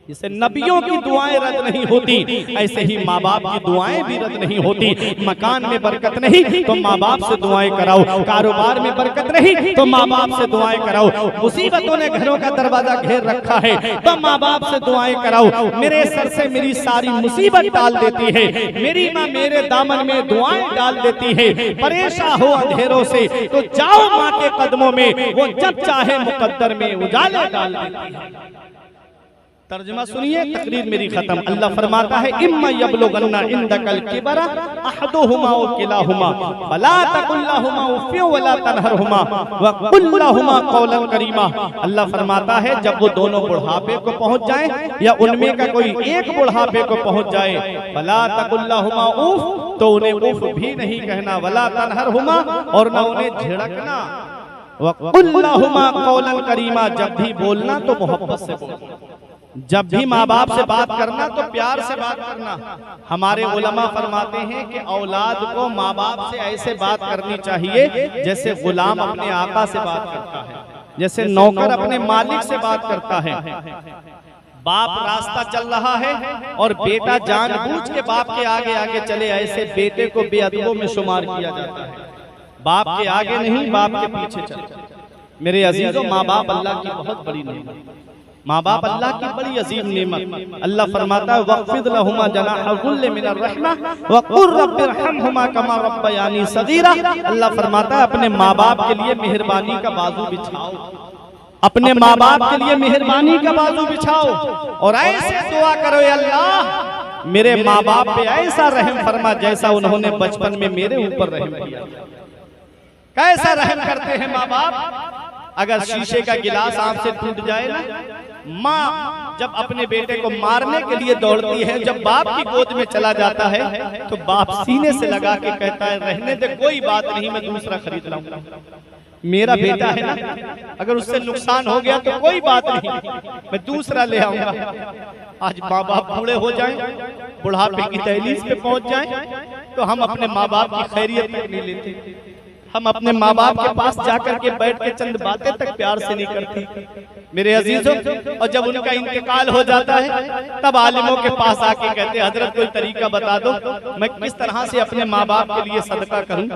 जैसे नबियों की दुआएं रद्द नहीं होती, ऐसे ही माँ बाप की दुआएं भी रद्द नहीं होती। मकान में बरकत नहीं तो माँ बाप से दुआएं कराओ, कारोबार में बरकत नहीं तो माँ बाप से दुआएं कराओ, मुसीबतों ने घरों का दरवाजा घेर रखा है तो माँ बाप से दुआएं कराओ। मेरे सर से मेरी सारी मुसीबत डाल देती है, मेरी माँ मेरे दामन में दुआएं डाल देती है। परेशान हो अंधेरों से तो जाओ माँ के कदमों में, वो जब चाहे मुकद्दर में उजाले डाल देती है। तर्जुमा सुनिए, तकरीर मेरी खत्म। अल्लाह फरमाता है, इम्मा यबलुगन्ना इंदकल किबरा अहदुहुमा व किलाहुमा फला तकुल लहुमा उफ़्फ़िन वला तनहरहुमा व कुल लहुमा कौलन करीमा। अल्लाह फरमाता है, जब वो दोनों बुढ़ापे को पहुंच जाएं या उनमें का कोई एक बुढ़ापे को पहुंच जाए, फला तकुल लहुमा उफ़, तो उन्हें उफ़ भी नहीं कहना, वला तनहरहुमा, और न उन्हें झिड़कना, व कुल लहुमा कौलन करीमा, जब भी बोलना तो मोहब्बत से बोलना, जब भी माँ बाप से बात करना तो प्यार से बात करना। हमारे उलमा फरमाते हैं कि औलाद को माँ बाप से ऐसे बात करनी चाहिए जैसे गुलाम अपने आका से बात करता है, जैसे नौकर अपने मालिक से बात करता है। बाप रास्ता चल रहा है और बेटा जानबूझ के बाप के आगे आगे चले, ऐसे बेटे को बेअदबों में शुमार किया जाता है। बाप के आगे नहीं, बाप के पीछे चल। मेरे अजीजों, माँ बाप अल्लाह की बहुत बड़ी नेमत, माँ बाप अल्लाह की बड़ी अजीम नेमत। अल्लाह फरमाता है, वक़्फ़िद लहुमा जनाह ज़ुल्ल मिनर रहमा व क़ुल रब्बिरहमहुमा कमा रब्बयानी सगीरा। अल्लाह फरमाता है, अपने माँ बाप के लिए मेहरबानी का बाजू बिछाओ, अपने माँ बाप के लिए मेहरबानी का बाजू बिछाओ और ऐसे दुआ करो, अल्लाह मेरे माँ बाप पे ऐसा रहम फरमा जैसा उन्होंने बचपन में मेरे ऊपर रहम किया। कैसा रहम करते हैं माँ बाप। अगर शीशे का गिलास आंख से टूट जाए ना, माँ जब अपने बेटे को मारने के लिए दौड़ती है, जब बाप की गोद में चला जाता है तो बाप सीने से लगा के कहता है, रहने दे, कोई बात नहीं, मैं दूसरा खरीद लाऊंगा। मेरा बेटा है ना, अगर उससे नुकसान हो गया तो कोई बात नहीं, मैं दूसरा ले आऊंगा। आज माँ बाप बूढ़े हो जाएं, बुढ़ापे की दहलीज पे पहुंच जाएं, तो हम अपने माँ बाप की खैरियत तक नहीं लेते। हम अपने माँ बाप के पास जाकर के बैठ के चंद बातें तक प्यार से नहीं करते। मेरे अजीजों, और जब उनका इंतकाल हो जाता है तब आलिमों के पास आके कहते, हजरत कोई तरीका बता दो, मैं किस तरह से अपने माँ बाप के लिए सदका करूं।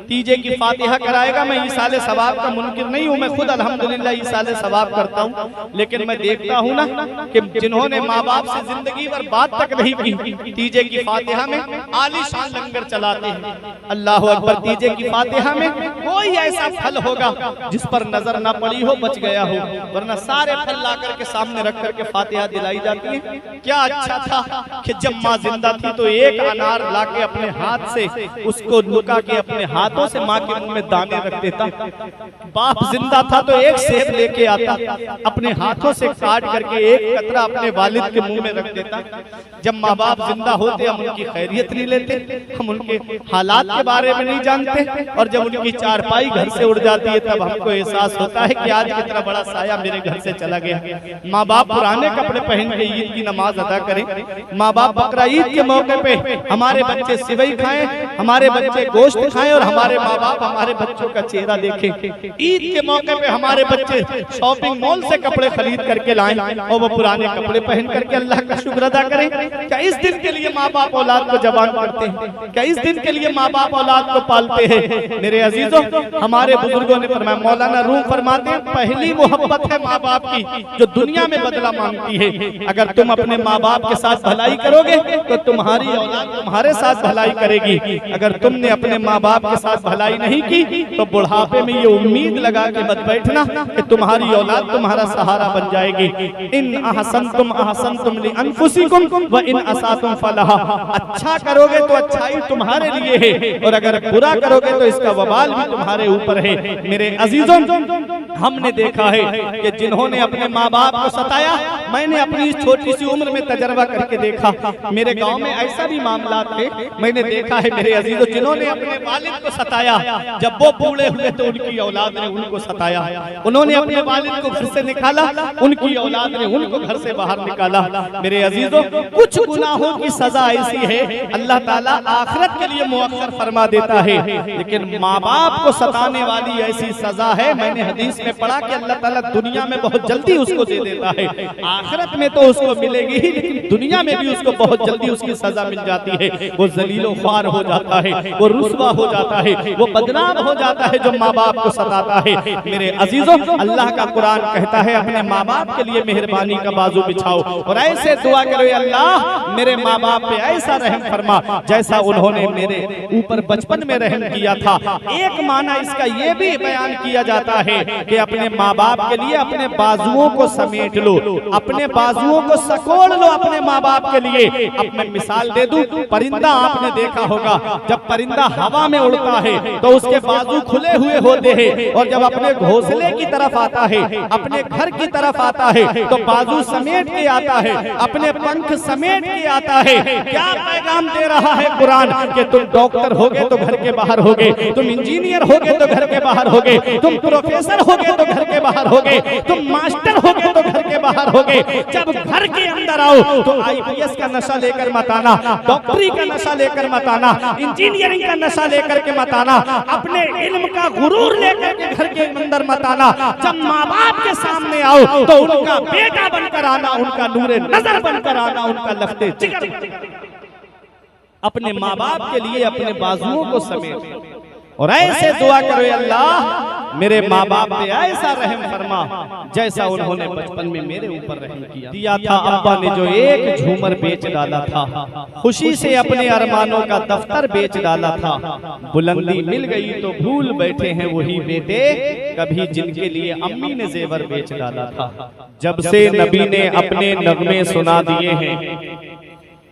तीजे की फातिहा कराएगा, मैं ईसाले सवाब का मुनकिर नहीं हूं, मैं खुद अल्हम्दुलिल्लाह ईसाले सवाब करता हूं, लेकिन मैं देखता हूं ना कि जिन्होंने माँ बाप से जिंदगी भर बात तक नहीं की, तीजे की फातिहा में आलीशान लंगर चलाते हैं। अल्लाह अकबर। तीजे की फातिहा में कोई ऐसा फल होगा जिस पर नजर ना पड़ी हो, बच गया हो, वरना सारे फल लाकर के सामने रख करके फातिहा दिलाई जाती है। क्या अच्छा था कि जब माँ जिंदा थी तो एक अनार लाके अपने हाथ से उसको लुका के अपने हाथों से माँ के मुंह में दाने रख देता। बाप जिंदा था तो एक सेब लेके आता, अपने हाथों से काट करके एक कतरा अपने वालिद के मुंह में रख देता। जब माँ बाप जिंदा होते हम उनकी खैरियत नहीं लेते, हम उनके हालात के बारे में नहीं जानते, और जब उनकी चारपाई घर से उड़ जाती है तब हमको एहसास होता है कि आज कितना बड़ा साया मेरे घर से चला गया। माँ बाप पुराने कपड़े पहन के ईद की नमाज अदा करें, माँ बाप बकरा ईद के मौके पे हमारे बच्चे सिवई खाएं, हमारे बच्चे गोश्त खाएं, और हमारे माँ बाप हमारे बच्चों का चेहरा देखें। ईद के मौके पे हमारे बच्चे शॉपिंग मॉल से कपड़े खरीद करके लाएं और वो पुराने कपड़े पहन करके अल्लाह का शुक्र अदा करें। क्या इस दिन के लिए माँ बाप औलाद को जवान करते हैं? क्या इस दिन के लिए माँ बाप औलाद को पालते हैं? मेरे अजीजों, हमारे बुजुर्गों ने फरमाया, मौलाना रूम फरमाते हैं, पहली मोहब्बत है माँ बाप की जो दुनिया में बदला मांगती है। अगर तुम अपने माँ बाप के साथ भलाई करोगे तो तुम्हारी औलाद तुम्हारे साथ भलाई करेगी। अगर तुमने अपने माँ बाप के साथ भलाई नहीं की तो बुढ़ापे में ये उम्मीद लगा के मत बैठना कि तुम्हारी औलाद तुम्हारा सहारा बन जाएगी। इन अहसनतुम अहसनतुम लिअनफुसिकुम व इन असातुम फलहा। अच्छा करोगे तो अच्छाई तुम्हारे लिए है, और अगर बुरा करोगे तो इसका वबाल भी तुम्हारे ऊपर है। मेरे अजीजों, हमने देखा है कि जिन्होंने अपने माँ बाप को सताया, मैंने अपनी इस छोटी सी उम्र में तजर्बा करके देखा, मेरे गांव में ऐसा भी मामला थे, मैंने देखा है मेरे अजीजों, जिन्होंने अपने वालिद को सताया, जब वो बूढ़े हुए तो उनकी औलाद ने उनको सताया। उन्होंने अपने वालिद को घर से निकाला, उनकी औलाद ने उनको घर से बाहर निकाला। मेरे अजीजों, कुछ गुनाहों की सजा ऐसी है अल्लाह ताला आखिरत के लिए मुअख्खर फरमा देता है, लेकिन माँ बाप को सताने वाली ऐसी सजा है, मैंने हदीस में पढ़ा कि अल्लाह ताला दुनिया में बहुत जल्दी उसको दे देता है। आखिरत में तो उसको मिलेगी ही, लेकिन दुनिया में भी उसको बहुत जल्दी उसकी सजा मिल जाती है। वो जलीलो ख्वार हो जाता है, वो रुस्वा हो जाता है, वो बदनाम हो जाता है जो माँ बाप को सताता है। मेरे अजीजों, अल्लाह का कुरान कहता है, अपने माँ बाप के लिए मेहरबानी का बाजू बिछाओ और ऐसे दुआ करो, अल्लाह मेरे माँ बाप पे ऐसा रहम फरमा जैसा उन्होंने मेरे ऊपर बचपन में रहम किया था। एक माना इसका ये भी बयान किया जाता है कि अपने माँ बाप के लिए अपने बाजुओं को समेट लो, अपने बाजुओं को सकोड़ लो अपने माँ बाप के लिए। अब मैं मिसाल दे दूं, परिंदा आपने देखा होगा, जब परिंदा हवा में उड़ता है तो उसके बाजू खुले हुए होते हैं, और जब अपने घोंसले की तरफ आता है, अपने घर की तरफ आता है तो बाजू समेट के आता है, अपने पंख समेट के आता है। क्या पैगाम दे रहा है कुरान कि तुम डॉक्टर होगे तो घर के बाहर होगे, तुम इंजीनियर होगे तो घर के बाहर होगे, तुम प्रोफेसर होगे तो घर के बाहर होगे, तुम मास्टर होगे तो घर के बाहर होगे। जब घर के अंदर आओ तो आईपीएस का नशा लेकर मत आना, डॉक्टरी का नशा लेकर मत आना, इंजीनियरिंग का नशा लेकर के मत आना, अपने इल्म का गुरूर लेकर के घर के अंदर मत आना। जब माँ बाप के सामने आओ तो उनका बेटा बनकर आना, उनका नूरे नजर बनकर आना, उनका लखते जिगर। अपने माँ बाप के लिए अपने बाजुओं को समेट और ऐसे दुआ करो, अल्लाह मेरे माँ बाप पे ऐसा रहम फरमा जैसा उन्होंने बचपन में मेरे ऊपर रहम किया था। अब्बा ने जो एक झूमर बेच डाला था, खुशी से अपने अरमानों का दफ्तर बेच डाला था, बुलंदी मिल गई तो भूल बैठे हैं वही बेटे कभी जिनके लिए अम्मी ने जेवर बेच डाला था। जब से नबी ने अपने नगमे सुना दिए हैं,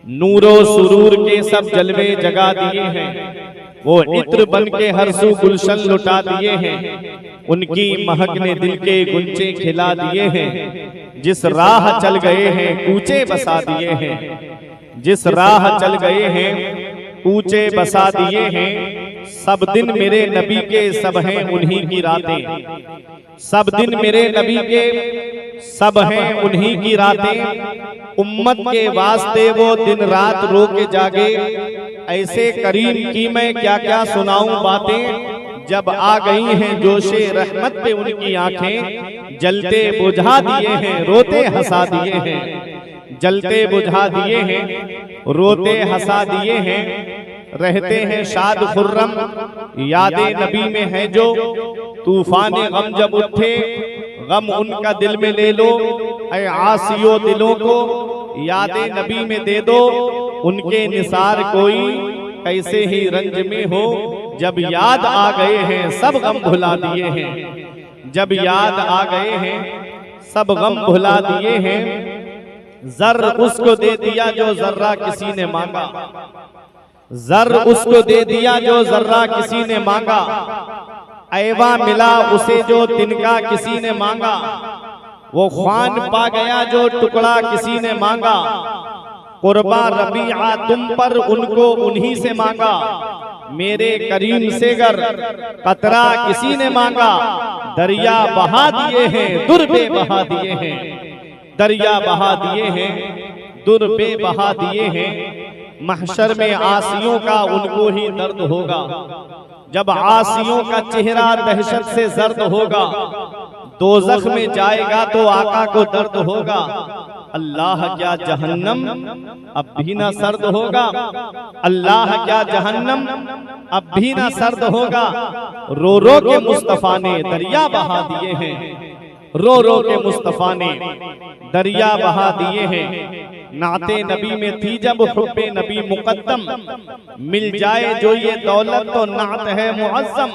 नूरो सुरूर के सब जलवे जगा दिए हैं, वो इत्र बन के हर सू गुलशन लुटा दिए हैं, उनकी महक ने दिल के गुंचे खिला दिए हैं। जिस राह चल गए हैं कूचे बसा दिए हैं, जिस राह चल गए हैं कूचे बसा दिए हैं। सब दिन मेरे नबी के सब हैं उन्हीं की रातें, सब दिन मेरे नबी के सब हैं उन्हीं की रातें। उम्मत के वास्ते वो दिन रात रो के जागे, ऐसे करीम की मैं क्या क्या सुनाऊं बातें। जब आ गई हैं जोशे रहमत पे उनकी आंखें, जलते बुझा दिए हैं रोते हंसा दिए हैं, जलते बुझा दिए हैं रोते हंसा दिए हैं। रहते हैं शाद खुर्रम यादें नबी में है जो, तूफान गम जब उठे गम उनका दिल में ले लो। ऐ आसियो दिलों को यादें नबी में दे दो, उनके निसार कोई कैसे ही रंज में हो। जब याद आ गए हैं सब गम भुला दिए हैं, जब याद आ गए हैं सब गम भुला दिए हैं। जर उसको दे दिया जो जर्रा किसी ने मांगा, जर उसको दे दिया जो जर्रा किसी ने मांगा। ऐवा मिला उसे जो तिनका किसी ने मांगा, वो ख्वान पा गया जो टुकड़ा किसी ने मांगा। कुर्बा रबीआ तुम पर उनको उन्हीं से मांगा, मेरे करीम से गर कतरा किसी ने मांगा। दरिया बहा दिए हैं दुर्बे बहा दिए हैं, दरिया बहा दिए हैं दुर्बे बहा दिए हैं। महशर में आसियों का उनको ही दर्द होगा, जब आसियों का चेहरा दहशत से जर्द होगा। दोज़ख में जाएगा तो आका को दर्द होगा, अल्लाह क्या जहन्नम अब भी ना सर्द होगा, अल्लाह क्या जहन्नम अब भी ना सर्द होगा। रो रो के मुस्तफा ने दरिया बहा दिए हैं, रो रो के मुस्तफा ने दरिया बहा दिए हैं। नाते नबी में थी जब हुब्बे नबी मुकद्दम, मिल जाए जो ये दौलत तो नात है मुअज्जम।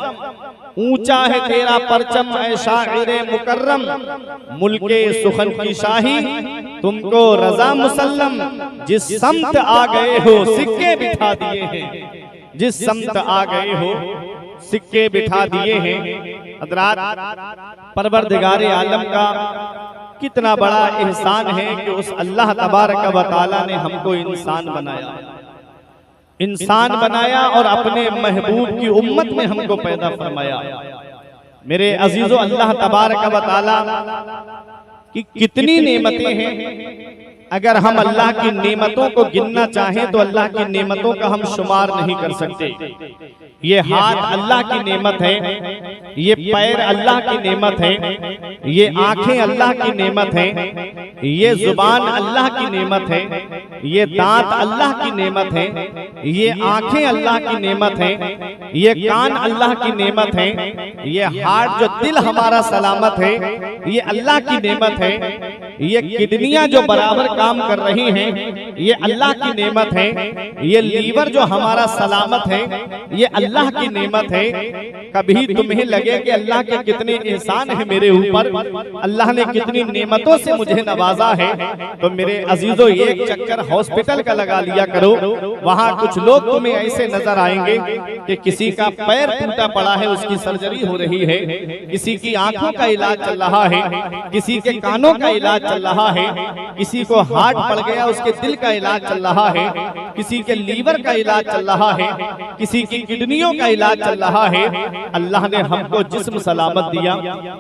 ऊंचा है तेरा परचम ऐ शाइरे मुकर्रम, मुल्के सुखन की शाही तुमको रजा मुसल्लम। जिस समत आ गए हो सिक्के बिठा दिए हैं, जिस समत आ गए हो सिक्के बिठा दिए हैं। हज़रात परवरदिगारे आलम का कितना बड़ा एहसान है कि उस अल्लाह तबारक व तआला ने हमको इंसान बनाया, इंसान बनाया और अपने महबूब की उम्मत में हमको पैदा फरमाया। मेरे अजीजों, अल्लाह तबारक व तआला की कितनी नेमतें हैं। अगर हम अल्लाह की नेमतों को गिनना चाहें तो अल्लाह की नेमतों का हम शुमार नहीं कर सकते। ये हाथ अल्लाह की नेमत है, ये पैर अल्लाह की नेमत है, ये आंखें अल्लाह की नेमत है, ये जुबान अल्लाह की नेमत है, ये दांत अल्लाह की नेमत है, ये आंखें अल्लाह की नेमत है, ये कान अल्लाह की नेमत है, ये हार्ट जो दिल हमारा सलामत है ये अल्लाह की नेमत है, ये किडनियां जो बराबर काम कर रही हैं ये अल्लाह की नेमत है, ये लीवर जो हमारा सलामत है ये अल्लाह की नेमत है। कभी तुम्हें लगे कि अल्लाह के कितने एहसान है मेरे ऊपर, अल्लाह ने कितनी नेमतों से मुझे नवाजा है, तो मेरे अजीजों एक चक्कर हॉस्पिटल का लगा लिया करो। वहाँ कुछ लोग तुम्हें ऐसे नजर आएंगे कि किसी का पैर टूटा पड़ा है उसकी सर्जरी हो रही है, किसी की आंखों का इलाज चल रहा है, किसी के कानों का इलाज चल रहा है, किसी को हार्ट पड़ गया उसके दिल का इलाज चल रहा है, किसी के लीवर का इलाज चल रहा है, किसी की किडनियों का इलाज चल रहा है। अल्लाह ने हमको जिस्म सलामत दिया,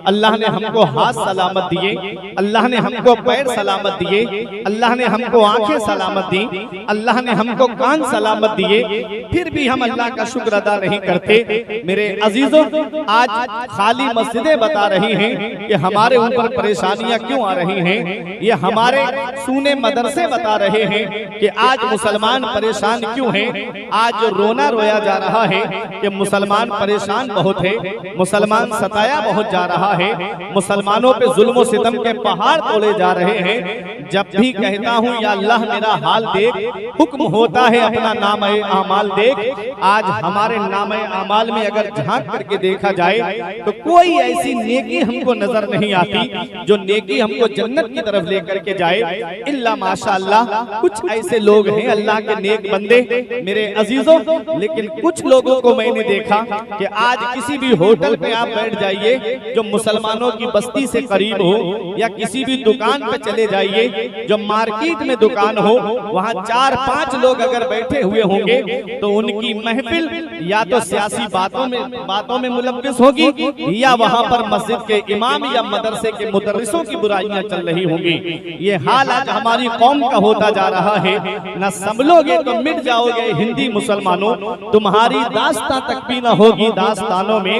अल्लाह ने हमको हाथ सलामत दिए, अल्लाह ने हमको पैर सलामत दिए, अल्लाह ने हमको आंखें सलामत दी, अल्लाह ने हमको कान सलामत दिए, फिर भी हम अल्लाह का शुक्र अदा नहीं करते। मेरे अजीजों, आज खाली मस्जिदें बता रही हैं कि हमारे ऊपर परेशानियां क्यों आ रही हैं, ये हमारे सूने मदरसे बता रहे हैं कि आज मुसलमान परेशान क्यों हैं। आज रोना रोया जा रहा है कि मुसलमान परेशान बहुत है, मुसलमान सताया बहुत जा रहा है, मुसलमानों पे जुल्म सितम के पहाड़ तोड़े जा रहे हैं। जब भी कहता हूँ या अल्लाह मेरा हाल देख, हुक्म होता है अपना नामे आमाल देख। आज हमारे नामे आमाल में अगर झांक करके देखा जाए तो कोई ऐसी नेकी हमको नजर नहीं आती जो नेकी हमको जन्नत की तरफ लेकर के जाए, इल्ला माशाअल्लाह कुछ ऐसे लोग हैं अल्लाह के नेक बंदे मेरे अजीजों। लेकिन कुछ लोगों को मैंने देखा कि आज किसी भी होटल पे आप बैठ जाइए जो मुसलमानों की बस्ती से करीब हो, या किसी भी दुकान पे चले जाइए जो मार्केट में दुकान हो, वहाँ 4-5 लोग अगर बैठे हुए होंगे तो उनकी महफिल या तो सियासी बातों में मुलव्विस होगी, या वहाँ पर मस्जिद के इमाम या मदरसे के मुदर्रिसों की बुराइयां चल रही होंगी। ये हाल आज हमारी कौम का होता जा रहा है। न संभलोगे तो मिट जाओगे हिंदी मुसलमानों, तुम्हारी दास्तां तक भी न होगी दास्तानों में।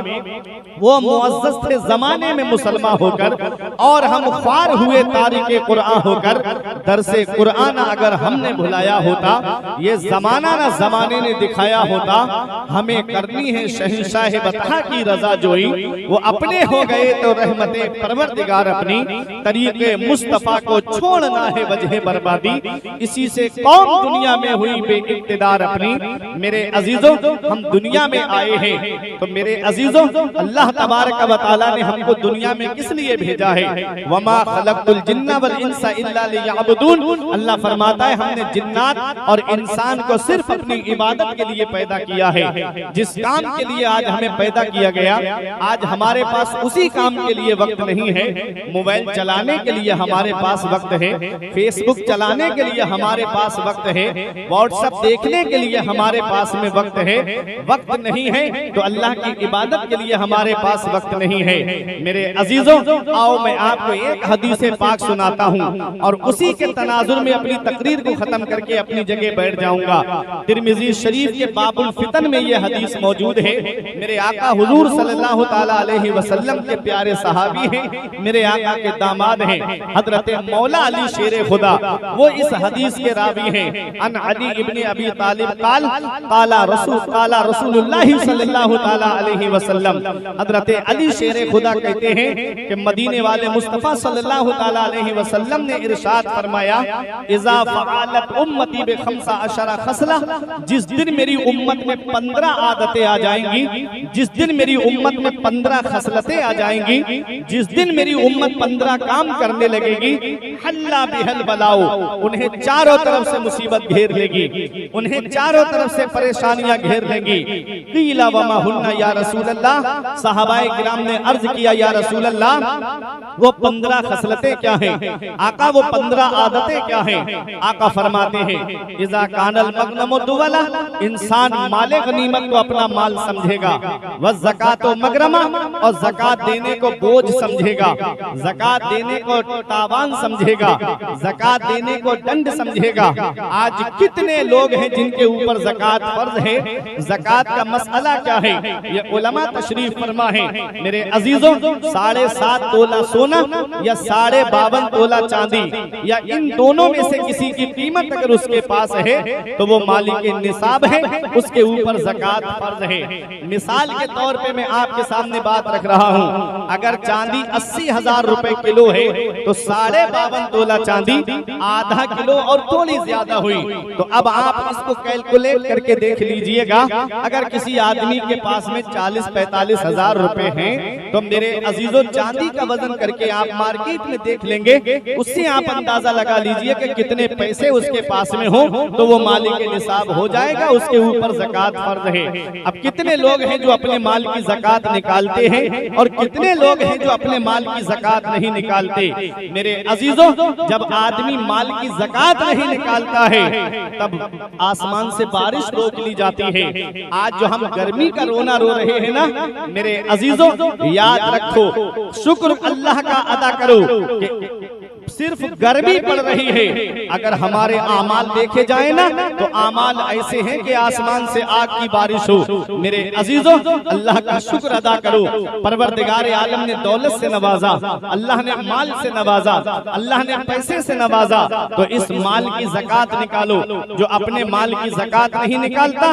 वो मुअज़्ज़ज़ थे जमाने में मुसलमान होकर और हम ख्वार हुए तारिके कुरान होकर। दरसे कुरान अगर हमने भुलाया होता, ये जमाना न जमाने ने दिखाया होता। हमें करनी है शहंशाह बतहा की रजा जोई, वो अपने हो गए तो रहमते परवरदिगार अपनी, तरीके मुस्तफा को छोड़ना है वजह बर्बादी, इसी से कौम दुनिया में हुई बेइक्तिदार अपनी। मेरे अजीजों, हम दुनिया में आए हैं तो मेरे अजीजों अल्लाह तबारक व तआला ने हमको दुनिया में किस लिए भेजा है। वमा खलक़तुल जिन्ना वल इंसा इल्ला लियअबुदून। अल्लाह फरमाता है हमने जिन्नात और इंसान को सिर्फ अपनी इबादत के लिए पैदा किया है। जिस काम के लिए आज हमें पैदा किया गया, आज हमारे पास उसी काम के लिए वक्त नहीं है। मोबाइल चलाने के लिए हमारे पास वक्त है, फेसबुक चलाने के लिए हमारे पास वक्त है, व्हाट्सएप देखने के लिए हमारे पास में वक्त है, वक्त नहीं है तो अल्लाह की इबादत के लिए हमारे पास वक्त नहीं है। मेरे अजीजों, आओ मैं आपको एक हदीस पाक सुनाता हूँ और उसी के तनाजुर में अपनी तकरीर को खत्म करके अपनी जगह बैठ जाऊंगा। तिरमिजी शरीफ के बाबुल फितन में ये हदीस मौजूद है। मेरे आका हुजूर सल्लल्लाहु ताला अलैहि वसल्लम के प्यारे सहाबी हैं, मेरे आका के दामाद हैं, हजरत मौला अली शेर खुदा, वो इस हदीस के रावी हैं। अन अली इब्ने अबी तालिब काला रसूलुल्लाह सल्लल्लाहु ताला अलैहि वसल्लम, हजरत अली शेर खुदा कहते हैं कि मदीने वाले मुस्तफा सल्लल्लाहु ताला अलैहि वसल्लम ने इरशाद फरमाया, इज़ा फ़अलत उम्मती बिखम्सा अशरा खसला, जिस दिन मेरी उम्मत में 15 आदतें आ जाएंगी, जिस दिन मेरी उम्मत में 15 खसलतें आ जाएंगी, जिस दिन मेरी उम्मत 15 काम करने लगेगी, हल्ला बिहल बलाओ, उन्हें चारों तरफ से मुसीबत घेर लेगी, उन्हें चारों तरफ से परेशानियां घेर लेंगी। क़ीला वमा हुन्ना या रसूल अल्लाह, सहाबाए किराम ने अर्ज किया या रसूल अल्लाह वो 15 खसलतें क्या हैं? आका वो 15 आदतें क्या हैं? आका फरमाते हैं, इज़ा कानल मगनमु दुवला, इंसान माले गनीमत को अपना माल समझेगा, व ज़कातो मगरमा, और ज़कात देने को बोझ समझेगा, ज़कात देने को तावान समझेगा, ज़कात देने को दंड समझेगा। आज कितने लोग हैं जिनके ऊपर ज़कात फर्ज है? ज़कात का मसला क्या है? ये उलमा तशरीफ फरमा है। मेरे अजीजों, 7.5 तोला सोना या 52.5 तोला चांदी या इन दोनों में से किसी की कीमत अगर उसके पास है तो वो मालिक निसाब है, उसके ऊपर ज़कात फर्ज है। मिसाल के तौर पे मैं आपके सामने बात रख रहा हूँ, अगर चांदी 80,000 रुपए किलो है तो 52.5 तोला चांदी आधा किलो और थोड़ी ज्यादा हुई। तो अब आप इसको कैलकुलेट करके देख लीजिएगा, अगर किसी आदमी के पास में 40-45 हजार रुपए हैं तो मेरे अजीजों चांदी का वजन करके आप मार्केट में देख लेंगे, उससे आप अंदाजा लगा लीजिए कि कितने पैसे उसके पास में हो तो वो मालिक निसाब हो जाएगा, उसके ऊपर ज़कात फर्ज है। अब कितने लोग हैं जो अपने माल की ज़कात निकालते हैं और कितने लोग हैं जो अपने माल की ज़कात नहीं निकालते? मेरे अजीजों, जब आदमी माल की ज़कात नहीं निकालता है तब आसमान से बारिश रोक ली जाती है। आज जो हम गर्मी का रोना रो रहे हैं ना, मेरे अजीजों याद रखो, शुक्र अल्लाह का अदा करो कि सिर्फ गर्मी पड़ रही है। अगर हमारे आमाल देखे जाए ना तो आमाल ऐसे हैं कि आसमान से आग की बारिश हो। मेरे अजीजों, अल्लाह का शुक्र अदा करो। परवरदिगार आलम ने दौलत से नवाजा, अल्लाह ने माल से नवाजा, अल्लाह ने पैसे से नवाजा, तो इस माल की ज़कात निकालो। जो अपने माल की ज़कात नहीं निकालता,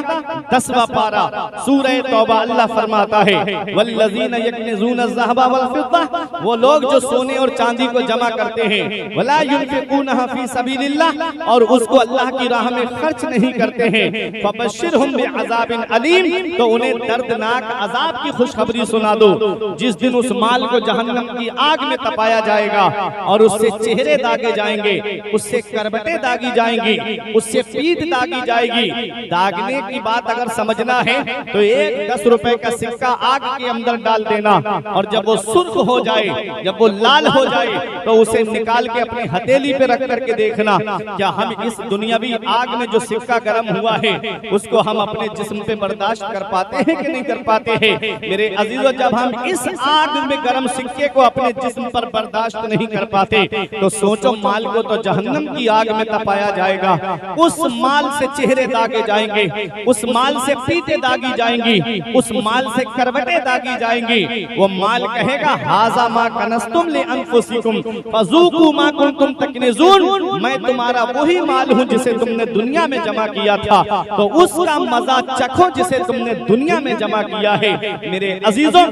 10वां पारा सूरह तौबा, अल्लाह फरमाता है, वल्लज़ीना यकनिज़ूना अज़-ज़हबा वल-फ़िद्दा, वो लोग जो सोने और चांदी को जमा करते हैं, वला युनफ़िक़ूनहा फ़ी सबीलिल्लाह, और उसको अल्लाह की राह में खर्च नहीं करते हैं, फ़बश्शिरहुम बिअज़ाबिन अलीम, तो उन्हें दर्दनाक अजाब की खुशखबरी सुना दो। जिस दिन उस माल को जहन्नम की आग में तपाया जाएगा और उससे चेहरे दागे जाएंगे, उससे करवटें दागी जाएंगी, उससे पीठ दागी जाएगी। दागने की बात अगर समझना है तो एक 10 रुपए का सिक्का आग के अंदर डाल देना, और जब वो सुर्ख हो जाए, जब वो लाल हो जाए, तो उसे निकाल के अपनी हथेली पे रख करके देखना, क्या हम इस दुनियावी आग में जो सिक्का गर्म हुआ है उसको हम अपने जिस्म पे बर्दाश्त कर पाते हैं कि नहीं कर पाते हैं? मेरे अजीजों, जब हम इस आग में गर्म सिक्के को अपने जिस्म पर बर्दाश्त नहीं कर पाते तो सोचो माल को तो जहन्नम की आग में तपाया जाएगा। उस माल से चेहरे दागे जाएंगे, उस माल से पीठें दागी जाएंगी, उस माल से करवटें दागी जाएंगी। वो माल कहेगा, हाज़ा मा कनस्तुम ले अनफुसिकुम फज़ूकू मा कुंतुम तकनिज़ून, मैं तुम्हारा वही माल हूँ जिसे तुमने दुनिया में जमा किया था, तो उसका मजा चखो जिसे तुमने दुनिया में जमा किया है। मेरे अजीजों,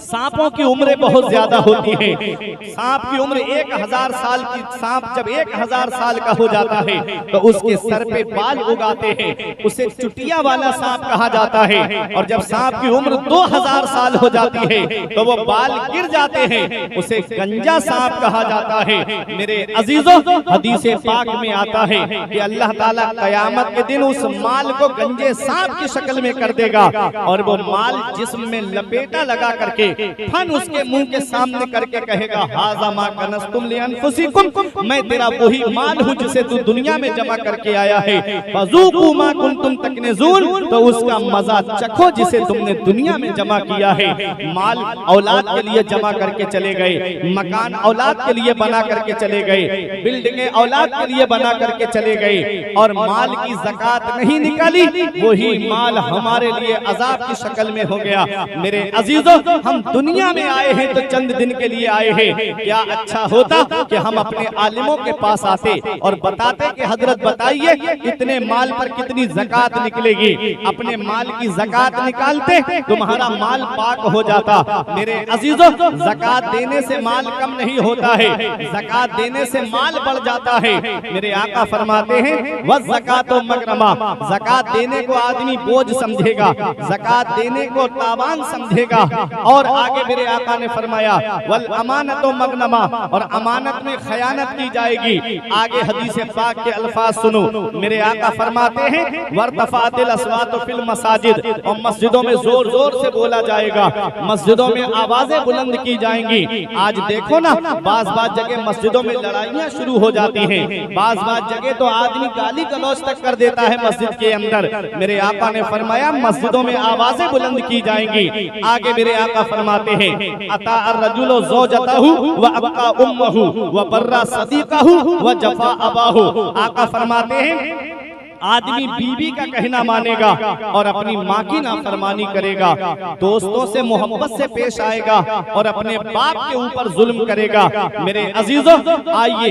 सांपों की उम्रें बहुत ज्यादा होती है। सांप की उम्र 1000 साल की, सांप जब 1000 साल का हो जाता है तो उसके सर पे बाल उगाते हैं, उसे चुटिया वाला सांप कहा जाता है। और जब सांप की उम्र 2000 साल हो जाती है तो वो बाल गिर जाते हैं, उसे गंजा सांप कहा जाता है। मेरे अजीजों, हदीस पाक में आता है कि अल्लाह ताला कयामत के दिन उस माल को गंजे सांप की शक्ल में कर देगा और वो माल जिस्म में लपेटा लगा करके फन उसके मुंह के सामने करके कहेगा, हाज़ा मा कनज़्तुम लिअन्फुसिकुम, मैं तेरा वही माल हूँ जिसे तू दुनिया में जमा करके आया है। फज़ूक़ू मा कुंतुम तकनिज़ून, तो उसका मजा चखो जिसे तुमने दुनिया में जमा किया है। माल औलाद के लिए जमा करके चले गए, मकान औलाद के लिए बना करके चले गए, बिल्डिंगें औलाद के लिए बना करके चले गए और माल की ज़कात नहीं निकाली, वही माल हमारे लिए अजाब की शक्ल में हो गया। मेरे अजीजों, हम दुनिया में आए हैं तो चंद दिन के लिए आए हैं। क्या अच्छा होता कि हम अपने आलिमों के पास आते और बताते कि हजरत बताइए इतने माल पर कितनी ज़कात निकलेगी। अपने माल की ज़कात निकालते, तुम्हारा माल पाक हो जाता। मेरे अजीजों, ज़कात देने से माल कम नहीं होता है, ज़कात देने से माल बढ़ जाता है। मेरे आका फरमाते हैं, वह ज़कातो मगरमा, ज़कात देने को आदमी बोझ समझेगा, ज़कात देने को तावान समझेगा। और आगे मेरे आका ने फरमाया, वल अमानतो मगनमा, और अमानत में खयानत की जाएगी। आगे हदीस पाक के अल्फाज सुनो। मेरे आका फरमाते हैं, वरतफ़ातिल अस्वातु फिल मसाजिद, और मस्जिदों में जोर जोर से बोला जाएगा, मस्जिदों में आवाजें बुलंद की जाएंगी। आज देखो ना, बाज जगह मस्जिदों में लड़ाइयाँ शुरू हो जाती हैं, बाज जगह तो आदमी गाली गलौज तक कर देता है मस्जिद के अंदर। मेरे आका ने फरमाया, मस्जिदों में आवाजें बुलंद की जाएंगी। आगे मेरे आका फरमाते हैं, अता अर्रजुलु ज़ौजतहु व अबका उम्महु व बर्रा सदीक़हु व जफ़ा अबाहु। आका फरमाते हैं, आदमी बीवी का कहना मानेगा और अपनी माँ की नाफरमानी करेगा, दोस्तों से मोहब्बत से पेश आएगा और अपने बाप के ऊपर जुल्म करेगा। मेरे अजीजों, आइए